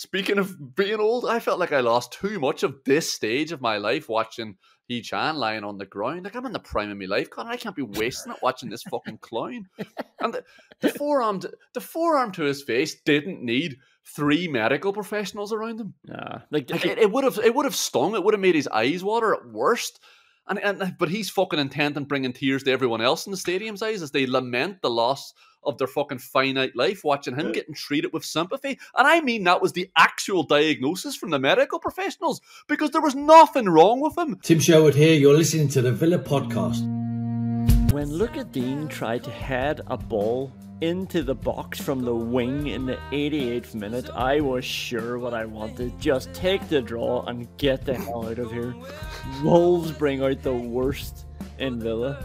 speaking of being old, I felt like I lost too much of this stage of my life watching Chan lying on the ground. Like, I'm in the prime of my life, Connor. I can't be wasting it watching this fucking clown. And the forearm to his face didn't need 3 medical professionals around him. Nah, it would have stung. It would have made his eyes water at worst. But he's fucking intent on bringing tears to everyone else in the stadium's eyes as they lament the loss of their fucking finite life, watching him getting treated with sympathy. And I mean, that was the actual diagnosis from the medical professionals, because there was nothing wrong with him. Tim Sherwood here. You're listening to the Villa Podcast. When Digne tried to head a ball into the box from the wing in the 88th minute, I was sure what I wanted. Just take the draw and get the hell out of here. Wolves bring out the worst in Villa.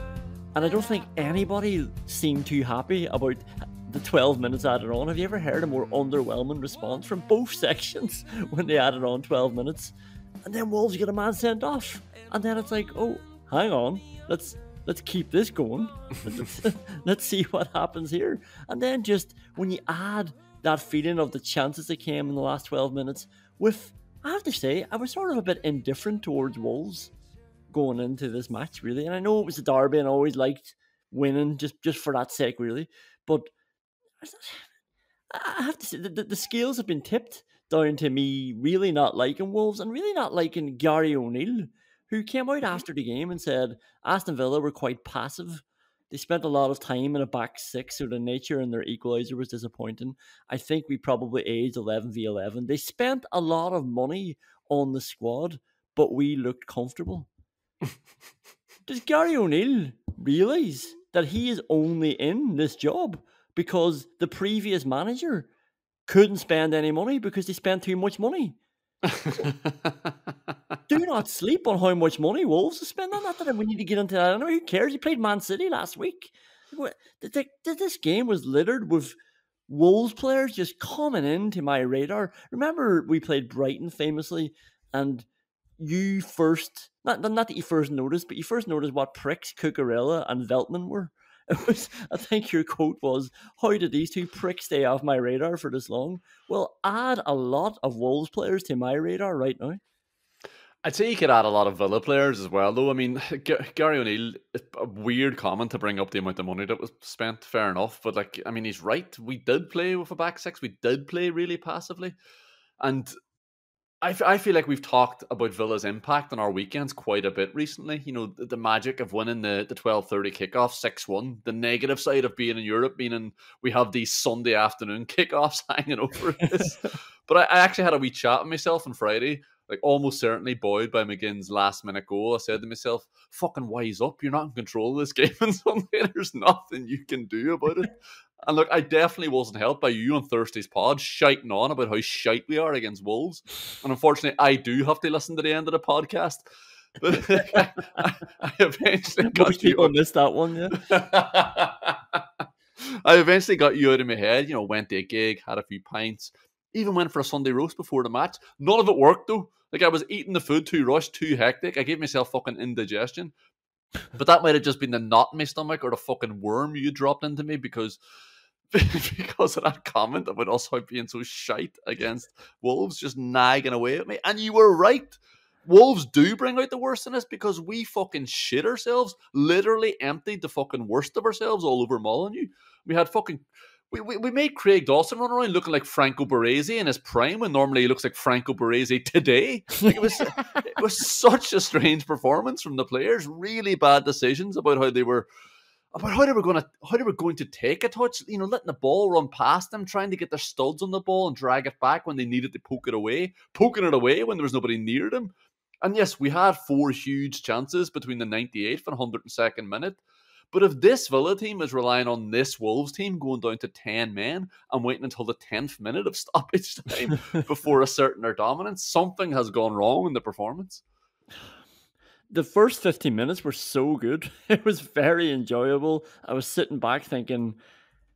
And I don't think anybody seemed too happy about the 12 minutes added on. Have you ever heard a more underwhelming response from both sections when they added on 12 minutes? And then Wolves get a man sent off. And then it's like, oh, hang on, let's keep this going. Let's see what happens here. And then just when you add that feeling of the chances that came in the last 12 minutes, I have to say, I was sort of a bit indifferent towards Wolves going into this match, really. And I know it was a derby and I always liked winning just for that sake, really. But I have to say, the scales have been tipped down to me really not liking Wolves and really not liking Gary O'Neill, who came out after the game and said Aston Villa were quite passive. They spent a lot of time in a back six, so the nature in their equaliser was disappointing. I think we probably aged 11v11. They spent a lot of money on the squad, but we looked comfortable. Does Gary O'Neill realise that he is only in this job because the previous manager couldn't spend any money because they spent too much money? Do not sleep on how much money Wolves have spent on that. That we need to get into that. I know, who cares? He played Man City last week. This game was littered with Wolves players just coming into my radar. Remember, we played Brighton famously, and you first, not that you first noticed, but you first noticed what pricks Cucurella and Veltman were. It was, I think your quote was, how did these two pricks stay off my radar for this long? Well, add a lot of Wolves players to my radar right now. I'd say you could add a lot of Villa players as well, though. I mean, Gary O'Neill, a weird comment to bring up the amount of money that was spent, fair enough. But, like, I mean, he's right. We did play with a back six. We did play really passively. And I feel like we've talked about Villa's impact on our weekends quite a bit recently. You know, the magic of winning the 12:30 kickoff 6-1. The negative side of being in Europe, meaning we have these Sunday afternoon kickoffs hanging over us. But I actually had a wee chat with myself on Friday, like almost certainly buoyed by McGinn's last minute goal. I said to myself, fucking wise up. You're not in control of this game on Sunday. There's nothing you can do about it. And look, I definitely wasn't helped by you on Thursday's pod shiting on about how shite we are against Wolves. And unfortunately, I do have to listen to the end of the podcast. But I eventually got Most people missed that one, yeah. I eventually got you out of my head, you know, went to a gig, had a few pints, even went for a Sunday roast before the match. None of it worked, though. Like, I was eating the food too rushed, too hectic. I gave myself fucking indigestion. But that might have just been the knot in my stomach or the fucking worm you dropped into me because of that comment about us being so shite against Wolves, just nagging away at me. And you were right. Wolves do bring out the worst in us because we fucking shit ourselves, literally emptied the fucking worst of ourselves all over Molyneux. We had fucking... We made Craig Dawson run around looking like Franco Baresi in his prime when normally he looks like Franco Baresi today. Like, it was such a strange performance from the players. Really bad decisions about how they were going to take a touch. You know, letting the ball run past them, trying to get their studs on the ball and drag it back when they needed to poking it away when there was nobody near them. And yes, we had 4 huge chances between the 98th and 102nd minute. But if this Villa team is relying on this Wolves team going down to 10 men and waiting until the 10th minute of stoppage time before asserting their dominance, something has gone wrong in the performance. The first 15 minutes were so good. It was very enjoyable. I was sitting back thinking,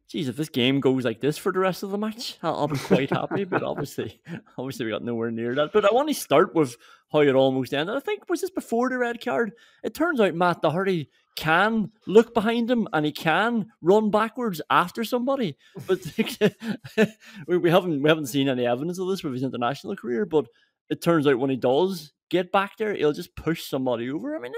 geez, if this game goes like this for the rest of the match, I'll be quite happy. But obviously we got nowhere near that. But I want to start with how it almost ended. I think, was this before the red card? It turns out Matt Doherty can look behind him and he can run backwards after somebody. But we haven't seen any evidence of this with his international career. But it turns out when he does get back there, he'll just push somebody over. I mean,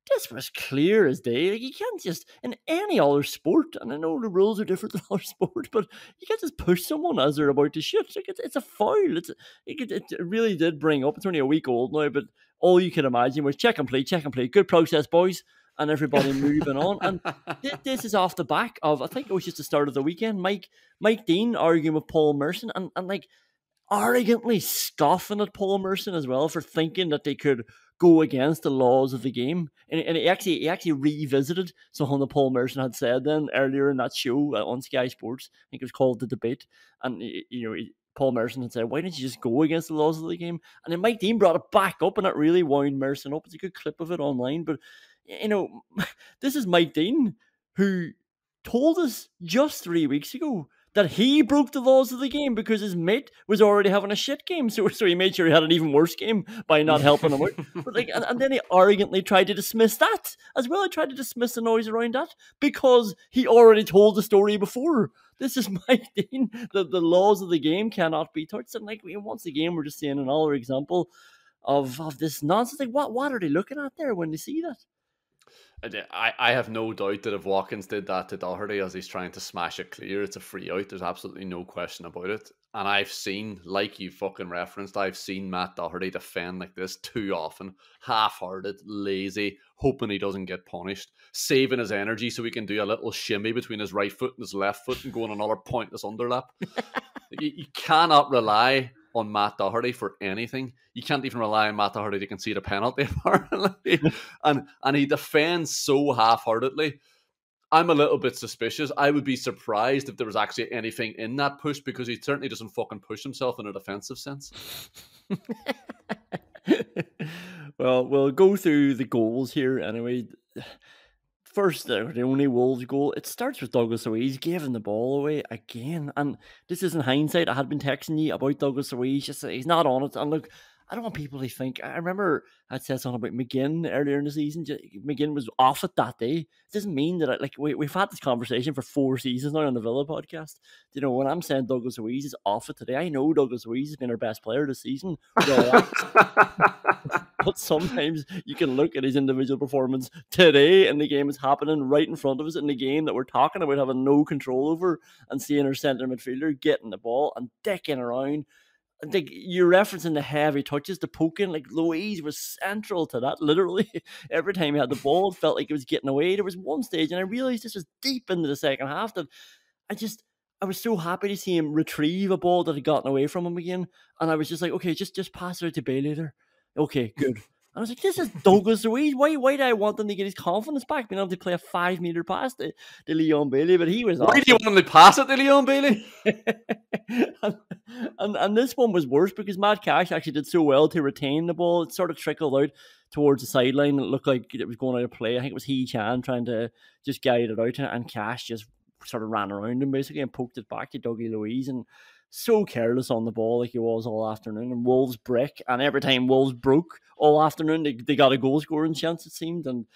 this was clear as day. Like, you can't just, in any other sport, and I know the rules are different in other sports, but you can't just push someone as they're about to shoot. Like, it's a foul. It really did bring up. It's only a week old now, but all you can imagine was check and play. Good process, boys, and everybody moving on. And this is off the back of, I think it was just the start of the weekend, Mike Dean arguing with Paul Merson and like arrogantly scoffing at Paul Merson as well for thinking that they could go against the laws of the game. And he actually revisited something that Paul Merson had said then earlier in that show on Sky Sports. I think it was called The Debate. And, Paul Merson had said, why didn't you just go against the laws of the game? And then Mike Dean brought it back up, and it really wound Merson up. It's a good clip of it online. But, this is Mike Dean, who told us just 3 weeks ago that he broke the laws of the game because his mate was already having a shit game. So he made sure he had an even worse game by not helping him out. But and then he arrogantly tried to dismiss that as well. He tried to dismiss the noise around that because he already told the story before. This is Mike Dean. The laws of the game cannot be touched. And once again, we're just seeing another example of this nonsense. Like, what are they looking at there when they see that? I have no doubt that if Watkins did that to Doherty as he's trying to smash it clear, it's a free out. There's absolutely no question about it. And I've seen, like you fucking referenced, I've seen Matt Doherty defend like this too often. Half-hearted, lazy, hoping he doesn't get punished, saving his energy so he can do a little shimmy between his right foot and his left foot and go on another pointless underlap. You cannot rely on Matt Doherty for anything. You can't even rely on Matt Doherty to concede a penalty, apparently. and he defends so half-heartedly. I'm a little bit suspicious. I would be surprised if there was actually anything in that push, because he certainly doesn't fucking push himself in a defensive sense. Well, we'll go through the goals here anyway. First, the only Wolves goal, it starts with Douglas Luiz giving the ball away again. And this is in hindsight. I had been texting you about Douglas Luiz. Just he's not on it. And look, I don't want people to think. I remember I'd said something about McGinn earlier in the season. McGinn was off it that day. It doesn't mean that we've had this conversation for 4 seasons now on the Villa podcast. When I'm saying Douglas Luiz is off it today, I know Douglas Luiz has been our best player this season. But sometimes you can look at his individual performance today, and the game is happening right in front of us in the game that we're talking about having no control over, and seeing our centre midfielder getting the ball and dicking around. I think you're referencing the heavy touches, the poking. Like, Luiz was central to that. Literally, every time he had the ball, it felt like it was getting away. There was one stage, and I realised this was deep into the second half, that I was so happy to see him retrieve a ball that had gotten away from him again. And I was just like, okay, just pass it out to Bailey there. Okay, good. And I was like, this is Douglas Luiz. Why do I want him to get his confidence back, being able to play a 5-metre pass to Leon Bailey? But he was Why do you want him to pass it to Leon Bailey? and this one was worse because Matt Cash actually did so well to retain the ball. It sort of trickled out towards the sideline. It looked like it was going out of play. I think it was Chan trying to just guide it out, and Cash just sort of ran around him basically and poked it back to Dougie Luiz, and so careless on the ball like he was all afternoon. And Wolves brick, and every time Wolves broke all afternoon, they got a goal scoring chance, it seemed. And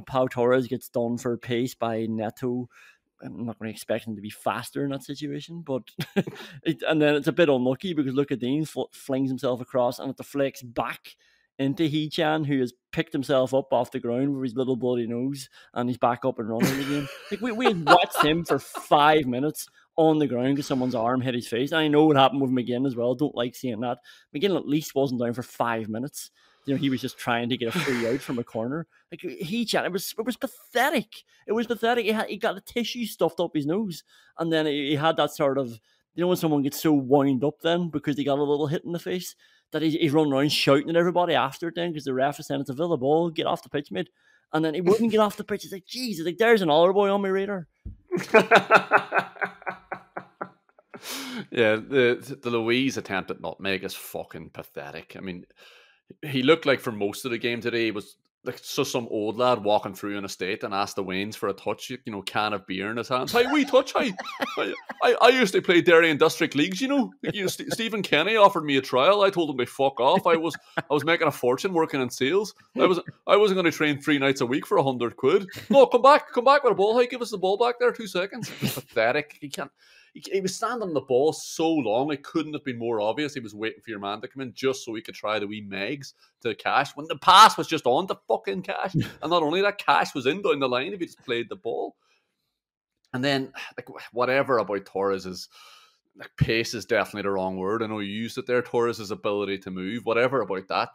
Pau Torres gets done for pace by Neto. I'm not going to expect him to be faster in that situation, but and then it's a bit unlucky because Dean flings himself across, and it deflects back into Chan, who has picked himself up off the ground with his little bloody nose, and he's back up and running again. Like, we had watched him for 5 minutes on the ground because someone's arm hit his face. And I know what happened with McGinn as well. Don't like seeing that. McGinn at least wasn't down for 5 minutes. He was just trying to get a free out from a corner. Like, Chan, it was pathetic. It was pathetic. He got a tissue stuffed up his nose, and then he had that sort of, when someone gets so wound up then because they got a little hit in the face, that he's running around shouting at everybody after it then because the ref is saying it's a Villa ball, get off the pitch, mate. And then he wouldn't get off the pitch. He's like, Jesus, like, there's an Aller boy on my radar. Yeah, the Luiz attempt at nutmeg is fucking pathetic. I mean, he looked like for most of the game today he was like so some old lad walking through an estate and asked the Waynes for a touch, can of beer in his hands. Hey, we touch, hey. I used to play Derry and District Leagues, Stephen Kenny offered me a trial. I told him to fuck off. I was making a fortune working in sales. I wasn't going to train 3 nights a week for 100 quid. No, come back with a ball. Hey, give us the ball back there, 2 seconds. Pathetic. He was standing on the ball so long, it couldn't have been more obvious. He was waiting for your man to come in just so he could try the wee Megs to Cash when the pass was just on to fucking Cash. And not only that, Cash was in down the line if he just played the ball. And then, like, whatever about Torres' pace is definitely the wrong word. I know you used it there. Torres' ability to move, whatever about that.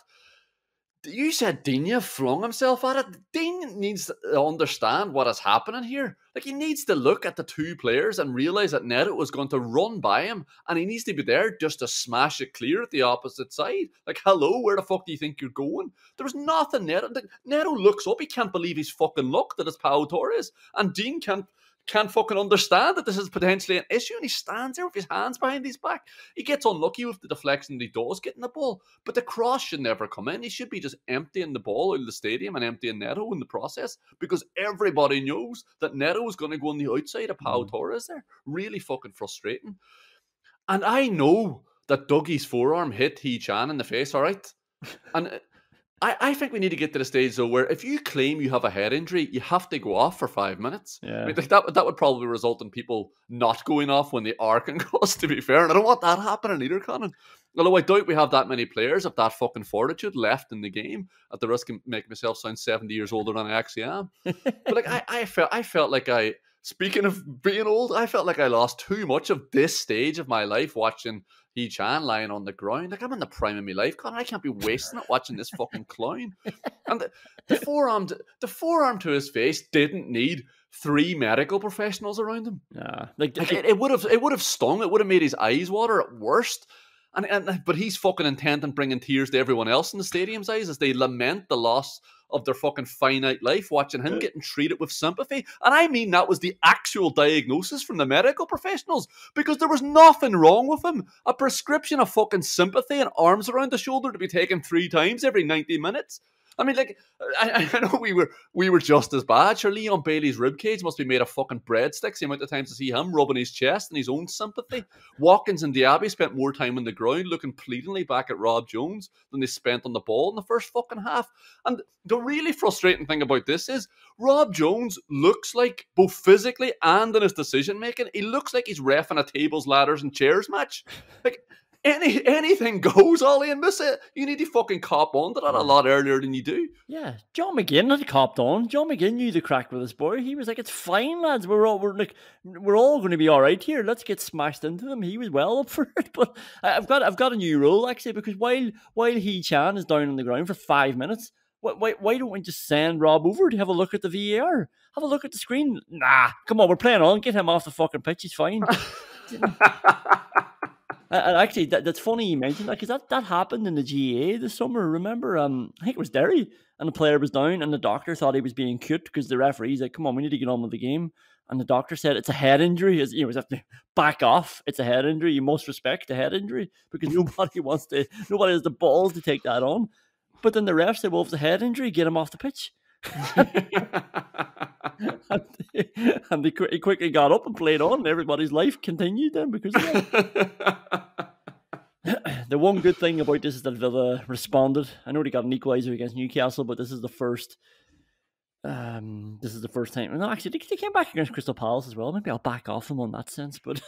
You said Digne flung himself at it. Digne needs to understand what is happening here. Like, he needs to look at the 2 players and realise that Neto was going to run by him, and he needs to be there just to smash it clear at the opposite side. Like, hello, where the fuck do you think you're going? There was nothing Neto. Neto looks up. He can't believe he's fucking luck that it's Pau Torres. And Digne can't fucking understand that this is potentially an issue, and he stands there with his hands behind his back. He gets unlucky with the deflection that he does get in the ball, but the cross should never come in. He should be just emptying the ball out of the stadium and emptying Neto in the process, because everybody knows that Neto is going to go on the outside of Pau Torres there. Really fucking frustrating. And I know that Dougie's forearm hit Hee-Chan in the face, all right? And I think we need to get to the stage, though, where if you claim you have a head injury, you have to go off for 5 minutes. Yeah. I mean, like that would probably result in people not going off when they are concussed, to be fair. And I don't want that happening either, Conan. Although I doubt we have that many players of that fucking fortitude left in the game, at the risk of making myself sound 70 years older than I actually am. But like I felt like speaking of being old, I felt like I lost too much of this stage of my life watching Hee-Chan lying on the ground. Like, I'm in the prime of my life, Connor. I can't be wasting it watching this fucking clown. And the forearm to his face didn't need 3 medical professionals around him. Yeah, it would have stung. It would have made his eyes water at worst. But he's fucking intent on bringing tears to everyone else in the stadium's eyes as they lament the loss of their fucking finite life, watching him getting treated with sympathy. And I mean, that was the actual diagnosis from the medical professionals, because there was nothing wrong with him. A prescription of fucking sympathy and arms around the shoulder to be taken 3 times every 90 minutes. I mean, like, I know we were just as bad. Sure, Leon Bailey's ribcage must be made of fucking breadsticks the amount of times to see him rubbing his chest and his own sympathy. Watkins and Diaby spent more time on the ground looking pleadingly back at Rob Jones than they spent on the ball in the first fucking half. And the really frustrating thing about this is Rob Jones looks like, both physically and in his decision making, he looks like he's reffing a tables, ladders and chairs match. Like, anything goes, Ollie, and miss it. You need to fucking cop on to that a lot earlier than you do. Yeah, John McGinn had copped on. John McGinn knew the crack with his boy. He was like, "It's fine, lads. We're all going to be all right here. Let's get smashed into them." He was well up for it. But I've got a new rule actually, because while Hee-Chan is down on the ground for 5 minutes, why don't we just send Rob over to have a look at the VAR? Have a look at the screen. Nah, come on, we're playing on. Get him off the fucking pitch. He's fine. And actually, that's funny you mentioned that, because that happened in the GAA this summer. Remember, I think it was Derry, and the player was down, and the doctor thought he was being cute because the referee's like, "Come on, we need to get on with the game." And the doctor said it's a head injury. As you know, have to back off. It's a head injury. You must respect a head injury, because nobody has the balls to take that on. But then the ref said, "Well, if it's a head injury, get him off the pitch." and he quickly got up and played on, and everybody's life continued then because of that. The one good thing about this is that Villa responded. I know they got an equaliser against Newcastle, but this is the first time. No, actually, they came back against Crystal Palace as well. Maybe I'll back off them on that sense, but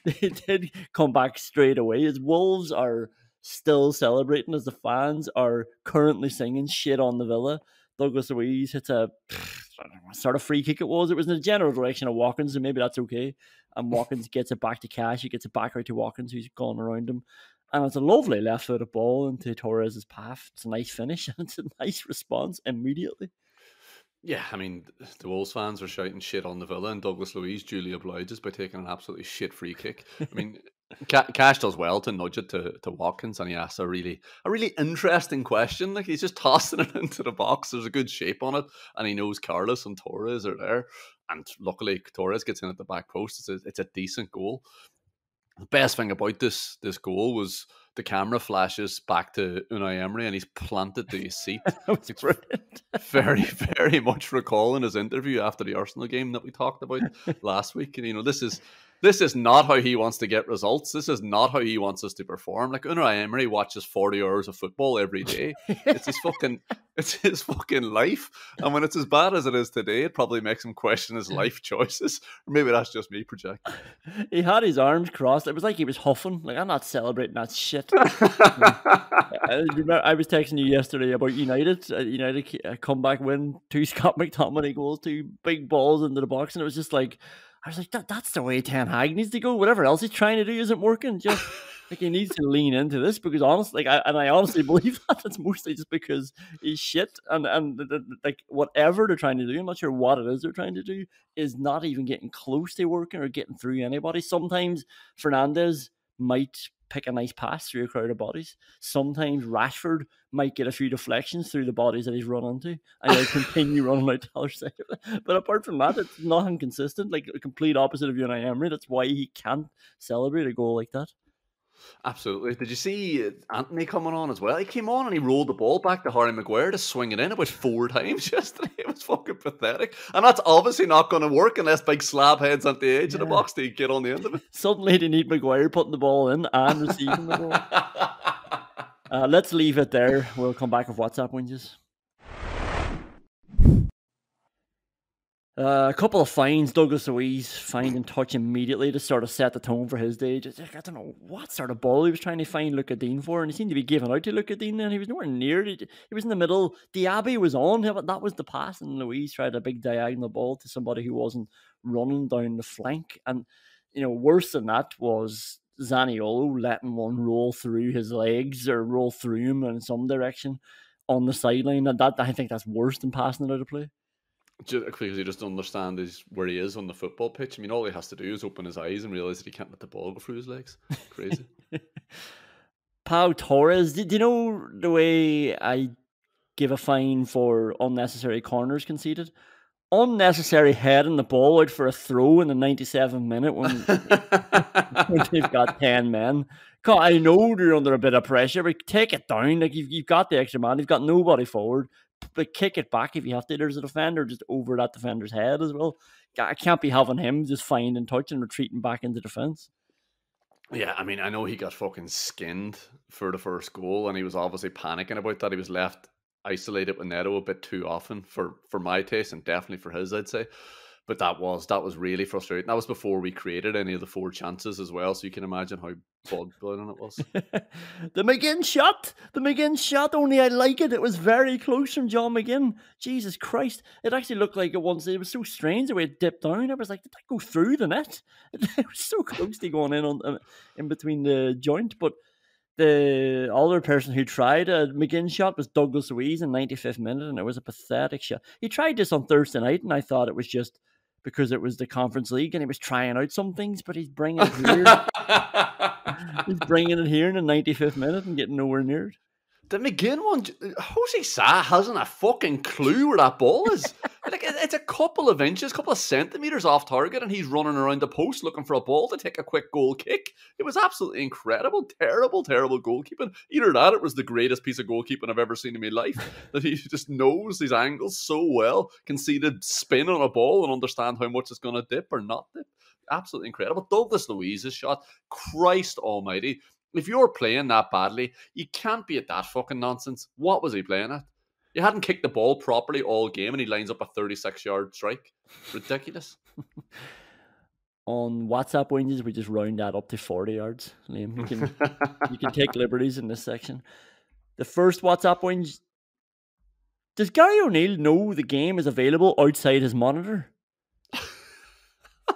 they did come back straight away. As Wolves are still celebrating, as the fans are currently singing shit on the Villa. Douglas Luiz hits a sort of free kick. It was in the general direction of Watkins, and maybe that's okay. And Watkins gets it back to Cash. He gets it back right to Watkins, who's gone around him. And it's a lovely left-footed ball into Torres' path. It's a nice finish, and it's a nice response immediately. Yeah, I mean, the Wolves fans were shouting shit on the Villa, and Douglas Luiz duly obliges by taking an absolutely shit free kick. I mean, Cash does well to nudge it to Watkins, and he asks a really interesting question. Like, he's just tossing it into the box. There's a good shape on it, and he knows Carlos and Torres are there. And luckily, Torres gets in at the back post. It's a decent goal. The best thing about this goal was the camera flashes back to Unai Emery and he's planted to his seat. That was brilliant. Very, very much recalling his interview after the Arsenal game that we talked about last week. And, you know, this is not how he wants to get results. This is not how he wants us to perform. Like, Unai Emery watches 40 hours of football every day. It's his fucking life. And when it's as bad as it is today, it probably makes him question his life choices. Or maybe that's just me projecting. He had his arms crossed. It was like he was huffing. Like, I'm not celebrating that shit. I was texting you yesterday about United. United comeback win, 2 Scott McTominay goals, 2 big balls into the box, and it was just like, I was like, that's the way Ten Hag needs to go. Whatever else he's trying to do isn't working. Just like, he needs to lean into this, because honestly, I honestly believe that it's mostly just because he's shit, and like, whatever they're trying to do, I'm not sure what it is they're trying to do, is not even getting close to working or getting through anybody. Sometimes Fernandes might pick a nice pass through a crowd of bodies. Sometimes Rashford might get a few deflections through the bodies that he's run into, and he'll continue running out the other side of it. But apart from that, it's nothing consistent. Like, a complete opposite of Unai Emery. That's why he can't celebrate a goal like that. Absolutely. Did you see Anthony coming on as well? He came on and he rolled the ball back to Harry Maguire to swing it in about 4 times yesterday. It was fucking pathetic. And that's obviously not going to work unless big slab heads at the edge of the box to get on the end of it. Suddenly they need Maguire putting the ball in and receiving the ball. Let's leave it there. We'll come back with WhatsApp whinges. A couple of fines. Douglas Luiz fined in touch immediately to sort of set the tone for his day. Just, I don't know what sort of ball he was trying to find Luca Digne for, and he seemed to be giving out to Luca Digne, and he was nowhere near it. He was in the middle. Diaby was on, but that was the pass, and Luiz tried a big diagonal ball to somebody who wasn't running down the flank. And, you know, worse than that was Zaniolo letting one roll through his legs or roll through him in some direction on the sideline. And that, I think that's worse than passing it out of play. Because he just understand where he is on the football pitch. I mean, all he has to do is open his eyes and realise that he can't let the ball go through his legs. Crazy. Pau Torres, do you know the way I give a fine for unnecessary corners conceded? Unnecessary heading the ball out for a throw in the 97th minute when they've got 10 men. God, I know they're under a bit of pressure, but take it down. Like, you've got the extra man, you've got nobody forward. But kick it back if you have to. There's a defender just over that defender's head as well. I can't be having him just finding touch and retreating back into defence. Yeah, I mean, I know he got fucking skinned for the first goal, and he was obviously panicking about that. He was left isolated with Neto a bit too often for my taste, and definitely for his, I'd say. But that was really frustrating. That was before we created any of the 4 chances as well, so you can imagine how blood-blooding it was. The McGinn shot, only I like it. It was very close from John McGinn. Jesus Christ. It actually looked like it once. It was so strange the way it dipped down. I was like, did that go through the net? It was so close to going in between the joint. But the other person who tried a McGinn shot was Douglas Luiz in 95th minute, and it was a pathetic shot. He tried this on Thursday night, and I thought it was just because it was the Conference League and he was trying out some things, but he's bringing it here. He's bringing it here in the 95th minute and getting nowhere near it. The McGinn one, Jose Sa hasn't a fucking clue where that ball is. Like, it's a couple of inches, couple of centimetres off target, and he's running around the post looking for a ball to take a quick goal kick. It was absolutely incredible. Terrible goalkeeping. Either that, it was the greatest piece of goalkeeping I've ever seen in my life, that he just knows these angles so well, can see the spin on a ball and understand how much it's going to dip or not dip. Absolutely incredible. Douglas Luiz's shot, Christ almighty. If you're playing that badly, you can't be at that fucking nonsense. What was he playing at? You hadn't kicked the ball properly all game and he lines up a 36-yard strike. Ridiculous. On WhatsApp whinges, we just round that up to 40 yards. Liam, you can take liberties in this section. The first WhatsApp whinge. Does Gary O'Neill know the game is available outside his monitor?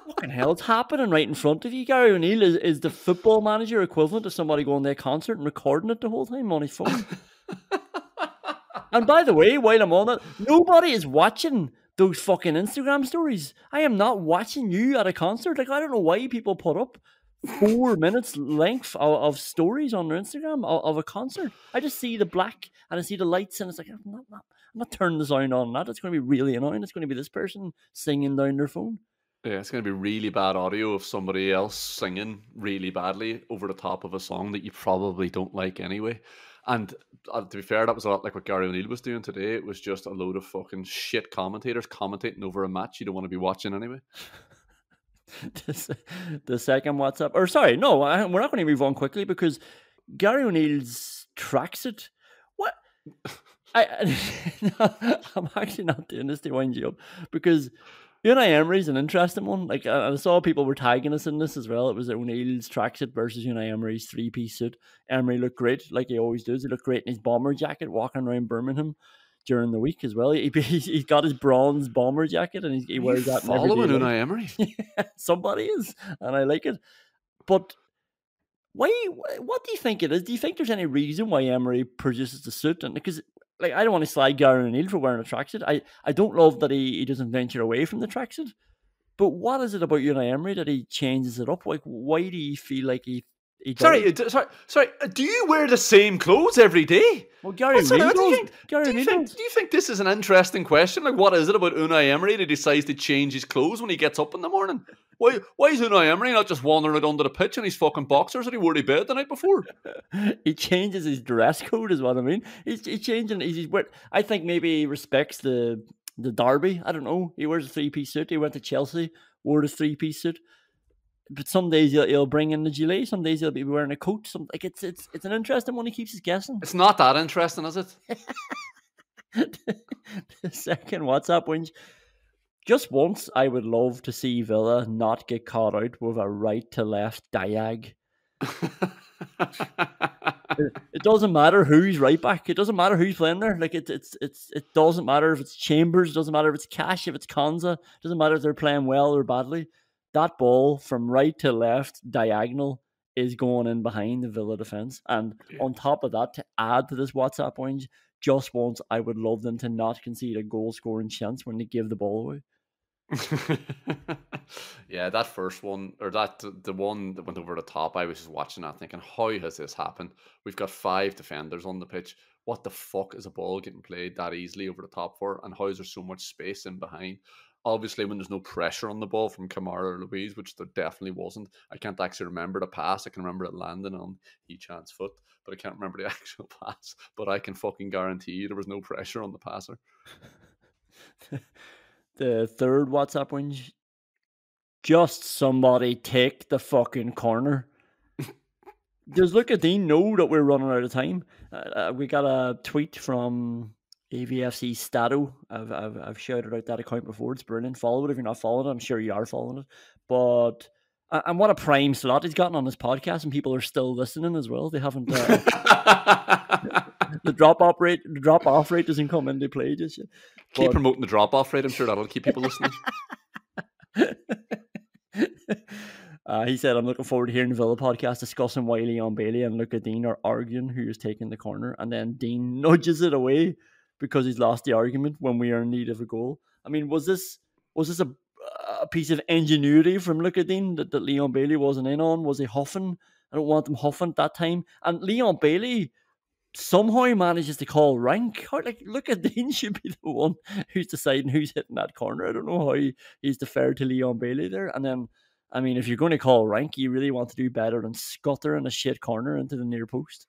Fucking hell, it's happening right in front of you. Gary O'Neill is the football manager equivalent of somebody going to a concert and recording it the whole time on his phone. And by the way, while I'm on that, nobody is watching those fucking Instagram stories. I am not watching you at a concert. Like, I don't know why people put up 4 minutes length of stories on their Instagram of a concert. I just see the black and I see the lights and it's like, I'm not turning the sound on that. It's going to be really annoying. It's going to be this person singing down their phone. Yeah, it's going to be really bad audio of somebody else singing really badly over the top of a song that you probably don't like anyway. And to be fair, that was a lot like what Gary O'Neill was doing today. It was just a load of fucking shit commentators commentating over a match you don't want to be watching anyway. The second WhatsApp, or sorry, no, we're not going to move on quickly because Gary O'Neill's tracksuit. What? I'm actually not doing this to wind you up because Unai Emery's an interesting one. Like I saw people were tagging us in this as well. It was O'Neill's tracksuit versus Unai Emery's three-piece suit. Emery looked great, like he always does. He looked great in his bomber jacket walking around Birmingham during the week as well. He's got his bronze bomber jacket and he wears that. Following Unai Emery, somebody is, and I like it. But why? What do you think it is? Do you think there's any reason why Emery produces the suit? And because, like, I don't want to slag Gary O'Neill for wearing a tracksuit. I don't love that he doesn't venture away from the tracksuit. But what is it about Unai Emery that he changes it up? Like, why do you feel like he Sorry. Do you wear the same clothes every day? Well, Gary O'Neill does. Do you think this is an interesting question? Like, what is it about Unai Emery that he decides to change his clothes when he gets up in the morning? Why is Unai Emery not just wandering out under the pitch in his fucking boxers that he wore to bed the night before? He changes his dress code, is what I mean. He's changing. I think maybe he respects the derby. I don't know. He wears a three-piece suit. He went to Chelsea, wore the three-piece suit. But some days he'll bring in the gilet. Some days he'll be wearing a coat. It's an interesting one. He keeps us guessing. It's not that interesting, is it? The second WhatsApp whinge. Just once, I would love to see Villa not get caught out with a right to left diag. It doesn't matter who's right back. It doesn't matter who's playing there. Like it doesn't matter if it's Chambers. It doesn't matter if it's Cash. If it's Konza. It doesn't matter if they're playing well or badly. That ball from right to left diagonal is going in behind the Villa defence. And on top of that, to add to this WhatsApp whinge, just once I would love them to not concede a goal scoring chance when they give the ball away. Yeah, that first one, or the one that went over the top, I was just watching that thinking, how has this happened? We've got 5 defenders on the pitch. What the fuck is a ball getting played that easily over the top for? And how is there so much space in behind? Obviously, when there's no pressure on the ball from Kamara or Luiz, which there definitely wasn't. I can't actually remember the pass. I can remember it landing on Hechan's foot, but I can't remember the actual pass. But I can fucking guarantee you there was no pressure on the passer. The third WhatsApp whinge. Just somebody take the fucking corner. Does Luca know that we're running out of time? We got a tweet from AVFC Stato. I've shouted out that account before. It's brilliant. Follow it if you're not following it. I'm sure you are following it. But and what a prime slot he's gotten on this podcast, and people are still listening as well. They haven't. The drop off rate doesn't come into play just yet. Keep promoting the drop off rate. I'm sure that'll keep people listening. He said, I'm looking forward to hearing the Villa podcast discussing why Leon Bailey and Luca Digne are arguing who is taking the corner, and then Digne nudges it away because he's lost the argument when we are in need of a goal. I mean, was this a piece of ingenuity from Luca Digne that Leon Bailey wasn't in on? Was he huffing? I don't want him huffing at that time. And Leon Bailey somehow manages to call rank. Like, Luca Digne should be the one who's deciding who's hitting that corner. I don't know how he's deferred to Leon Bailey there. And then, I mean, if you're going to call rank, you really want to do better than scuttering a shit corner into the near post.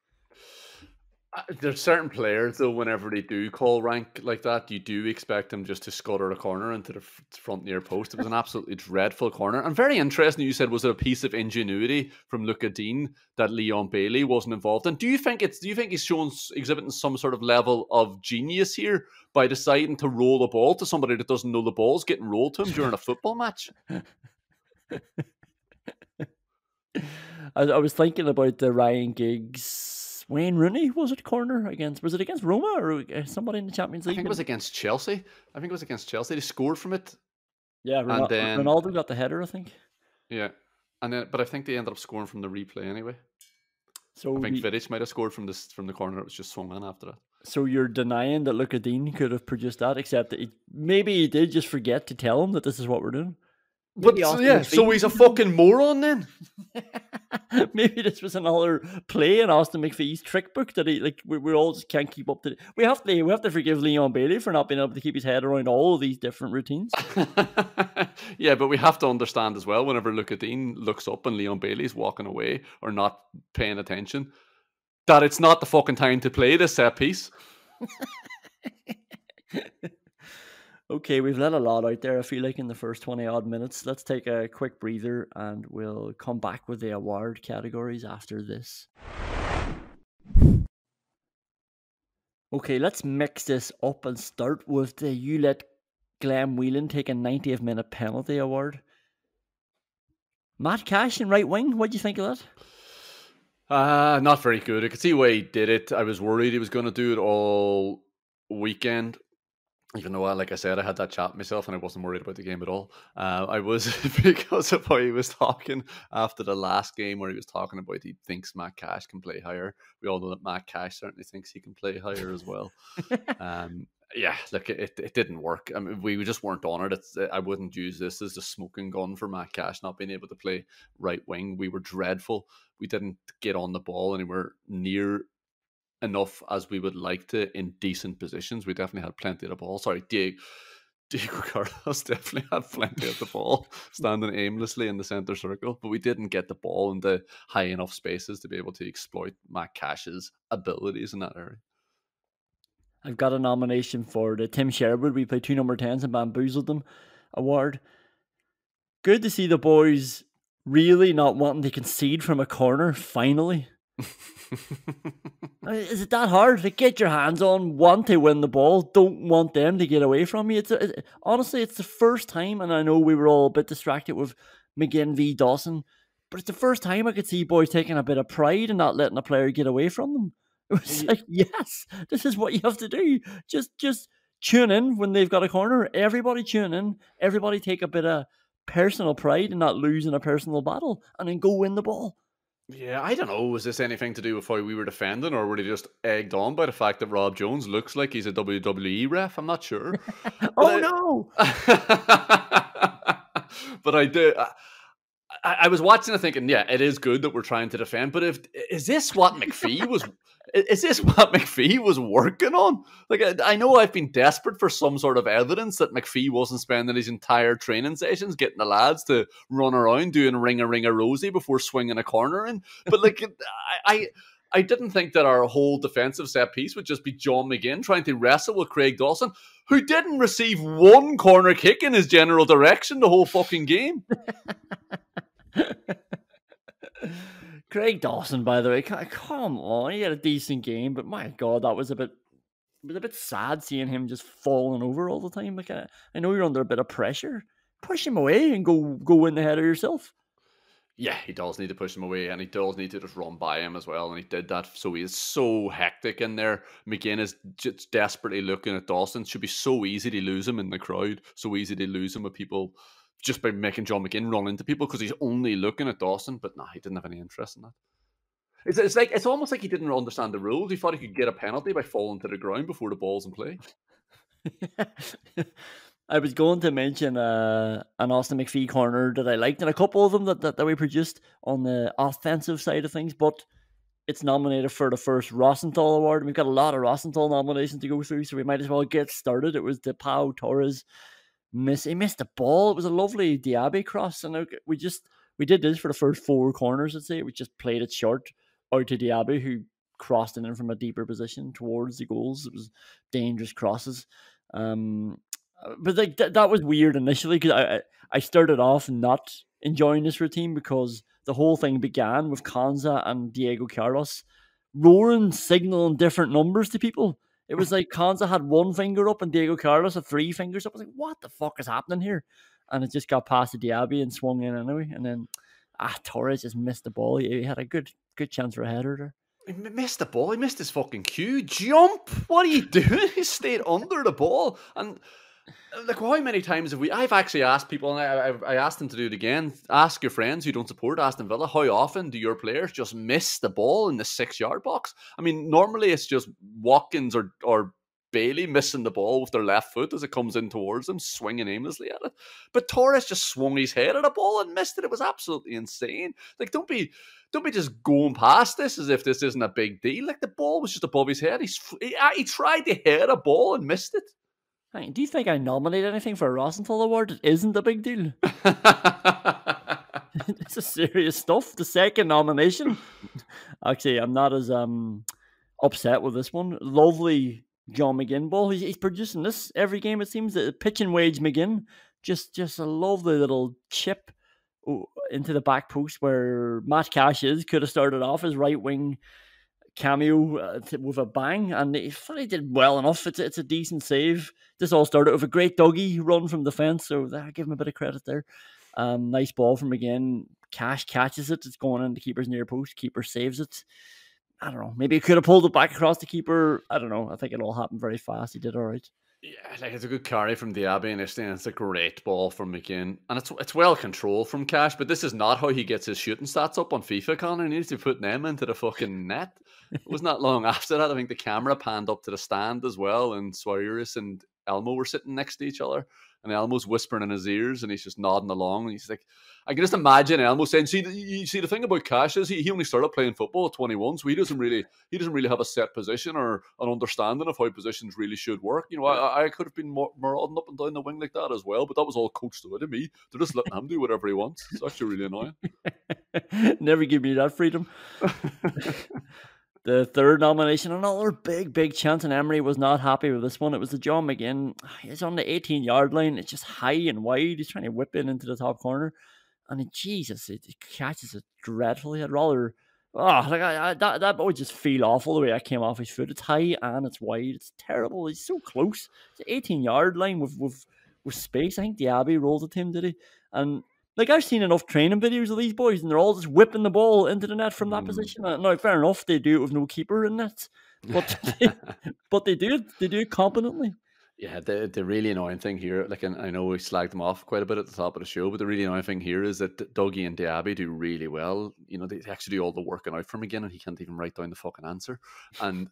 There's certain players, though, whenever they do call rank like that, you do expect them just to scutter a corner into the front near post. It was an absolutely dreadful corner. And very interesting, you said, was it a piece of ingenuity from Luca Digne that Leon Bailey wasn't involved in? Do you think he's exhibiting some sort of level of genius here by deciding to roll the ball to somebody that doesn't know the ball's getting rolled to him during a football match? I was thinking about the Ryan Giggs Wayne Rooney, was it against Roma or somebody in the Champions League? I think it was against Chelsea. They scored from it. Yeah, Ronaldo got the header, I think. Yeah, but I think they ended up scoring from the replay anyway. So I think Vidic might have scored from the corner. It was just swung in after that. So you're denying that Luca Digne could have produced that, except that maybe he did just forget to tell him that this is what we're doing? But so he's a fucking moron then. Maybe this was another play in Austin McPhee's trick book that we all just can't keep up to. We have to forgive Leon Bailey for not being able to keep his head around all of these different routines. Yeah, but we have to understand as well, whenever Dean looks up and Leon Bailey's walking away or not paying attention, that it's not the fucking time to play this set piece. Okay, we've let a lot out there, I feel like, in the first 20-odd minutes. Let's take a quick breather and we'll come back with the award categories after this. Okay, let's mix this up and start with the You Let Glenn Whelan take a 90th minute penalty award. Matt Cash in right wing, what do you think of that? Not very good. I could see why he did it. I was worried he was going to do it all weekend. Even though, like I said, I had that chat myself and I wasn't worried about the game at all. I was because of how he was talking after the last game where he was talking about he thinks Matt Cash can play higher. We all know that Matt Cash certainly thinks he can play higher as well. Yeah, look, it didn't work. I mean, we just weren't on it. I wouldn't use this as a smoking gun for Matt Cash not being able to play right wing. We were dreadful. We didn't get on the ball anywhere near enough as we would like to in decent positions. We definitely had plenty of the ball. Sorry, Diego Carlos definitely had plenty of the ball, standing aimlessly in the centre circle, but we didn't get the ball into high enough spaces to be able to exploit Matt Cash's abilities in that area. I've got a nomination for the Tim Sherwood, we played 2 number 10s and bamboozled them award. Good to see the boys really not wanting to concede from a corner, finally. Is it that hard? Like, get your hands on, want to win the ball, don't want them to get away from you. Honestly, it's the first time, and I know we were all a bit distracted with McGinn v Dawson, but it's the first time I could see boys taking a bit of pride in not letting a player get away from them. It was like, yes, this is what you have to do. Just tune in when they've got a corner. Everybody tune in. Everybody take a bit of personal pride in not losing a personal battle, and then go win the ball. Yeah, I don't know. Was this anything to do with how we were defending, or were they just egged on by the fact that Rob Jones looks like he's a WWE ref? I'm not sure. No! But I do. I was watching it thinking, yeah, it is good that we're trying to defend, but is this what McPhee was? Is this what McPhee was working on? Like, I know I've been desperate for some sort of evidence that McPhee wasn't spending his entire training sessions getting the lads to run around doing ring a Rosie before swinging a corner in. But like, I didn't think that our whole defensive set piece would just be John McGinn trying to wrestle with Craig Dawson, who didn't receive one corner kick in his general direction the whole fucking game. Craig Dawson, by the way, come on, he had a decent game, but my God, that was a bit sad seeing him just falling over all the time. Like, I know you're under a bit of pressure. Push him away and go win the header yourself. Yeah, he does need to push him away, and he does need to just run by him as well, and he did that. So he is so hectic in there. McGinn is just desperately looking at Dawson. It should be so easy to lose him in the crowd, so easy to lose him with people just by making John McGinn run into people because he's only looking at Dawson. But nah, he didn't have any interest in that. It's almost like he didn't understand the rules. He thought he could get a penalty by falling to the ground before the ball's in play. I was going to mention an Austin McPhee corner that I liked, and a couple of them that we produced on the offensive side of things, but it's nominated for the first Rosenthal Award. We've got a lot of Rosenthal nominations to go through, so we might as well get started. It was the Pau Torres he missed the ball. It was a lovely Diaby cross, and we did this for the first 4 corners, I'd say. We just played it short out to Diaby, who crossed it in from a deeper position towards the goals. It was dangerous crosses. But like that was weird initially, because I started off not enjoying this routine because the whole thing began with Konza and Diego Carlos roaring, signaling different numbers to people. It was like Konza had 1 finger up and Diego Carlos had 3 fingers up. I was like, what the fuck is happening here? And it just got past the Diaby and swung in anyway. And then Torres just missed the ball. He had a good chance for a header there. He missed the ball. He missed his fucking cue. Jump! What are you doing? He stayed under the ball. And like, how many times have I've actually asked people, and I asked them to do it again. Ask your friends who don't support Aston Villa, how often do your players just miss the ball in the 6-yard box? I mean, normally it's just Watkins or Bailey missing the ball with their left foot as it comes in towards them, swinging aimlessly at it. But Torres just swung his head at a ball and missed it. It was absolutely insane. Like, don't be just going past this as if this isn't a big deal. Like, the ball was just above his head. He tried to hit a ball and missed it. Hey, do you think I nominate anything for a Rosenthal Award? It isn't a big deal. This is serious stuff. The second nomination. Actually, I'm not as upset with this one. Lovely John McGinn ball. He's producing this every game, it seems. Pitching Wage McGinn. Just a lovely little chip into the back post where Matt Cash could have started off as right wing cameo with a bang, and he did well enough. It's a decent save. This all started with a great Dougie run from the fence, so I give him a bit of credit there. Nice ball from McGinn. Cash catches it. It's going in the keeper's near post. Keeper saves it. I don't know. Maybe he could have pulled it back across the keeper. I don't know. I think it all happened very fast. He did all right. Yeah, like, it's a good carry from Diaby initially, and it's a great ball from McGinn. And it's well controlled from Cash, but this is not how he gets his shooting stats up on FIFA, Connor. He needs to put them into the fucking net. It was not long after that. I think the camera panned up to the stand as well, and Suarez and Elmo were sitting next to each other, and Elmo's whispering in his ears, and he's just nodding along, and he's like, I can just imagine Elmo saying, you see the thing about Cash is he only started playing football at 21, so he doesn't really have a set position or an understanding of how positions really should work. You know, I could have been marauding up and down the wing like that as well, but that was all coached out of me. They're just letting him do whatever he wants. It's actually really annoying. Never give me that freedom. The third nomination, another big chance, and Emery was not happy with this one. It was the John McGinn. He's on the 18-yard line. It's just high and wide. He's trying to whip it into the top corner. And Jesus, it catches it dreadfully. I'd rather... that would just feel awful the way I came off his foot. It's high and it's wide. It's terrible. He's so close. It's an 18-yard line with space. I think Diaby rolled it to him, did he? And... like, I've seen enough training videos of these boys, and they're all just whipping the ball into the net from that position. Now, fair enough, they do it with no keeper in net, but they do it. They do it competently. Yeah, the really annoying thing here, like, and I know we slagged them off quite a bit at the top of the show, but the really annoying thing here is that Dougie and Diaby do really well. You know, they actually do all the working out for him again, and he can't even write down the fucking answer. And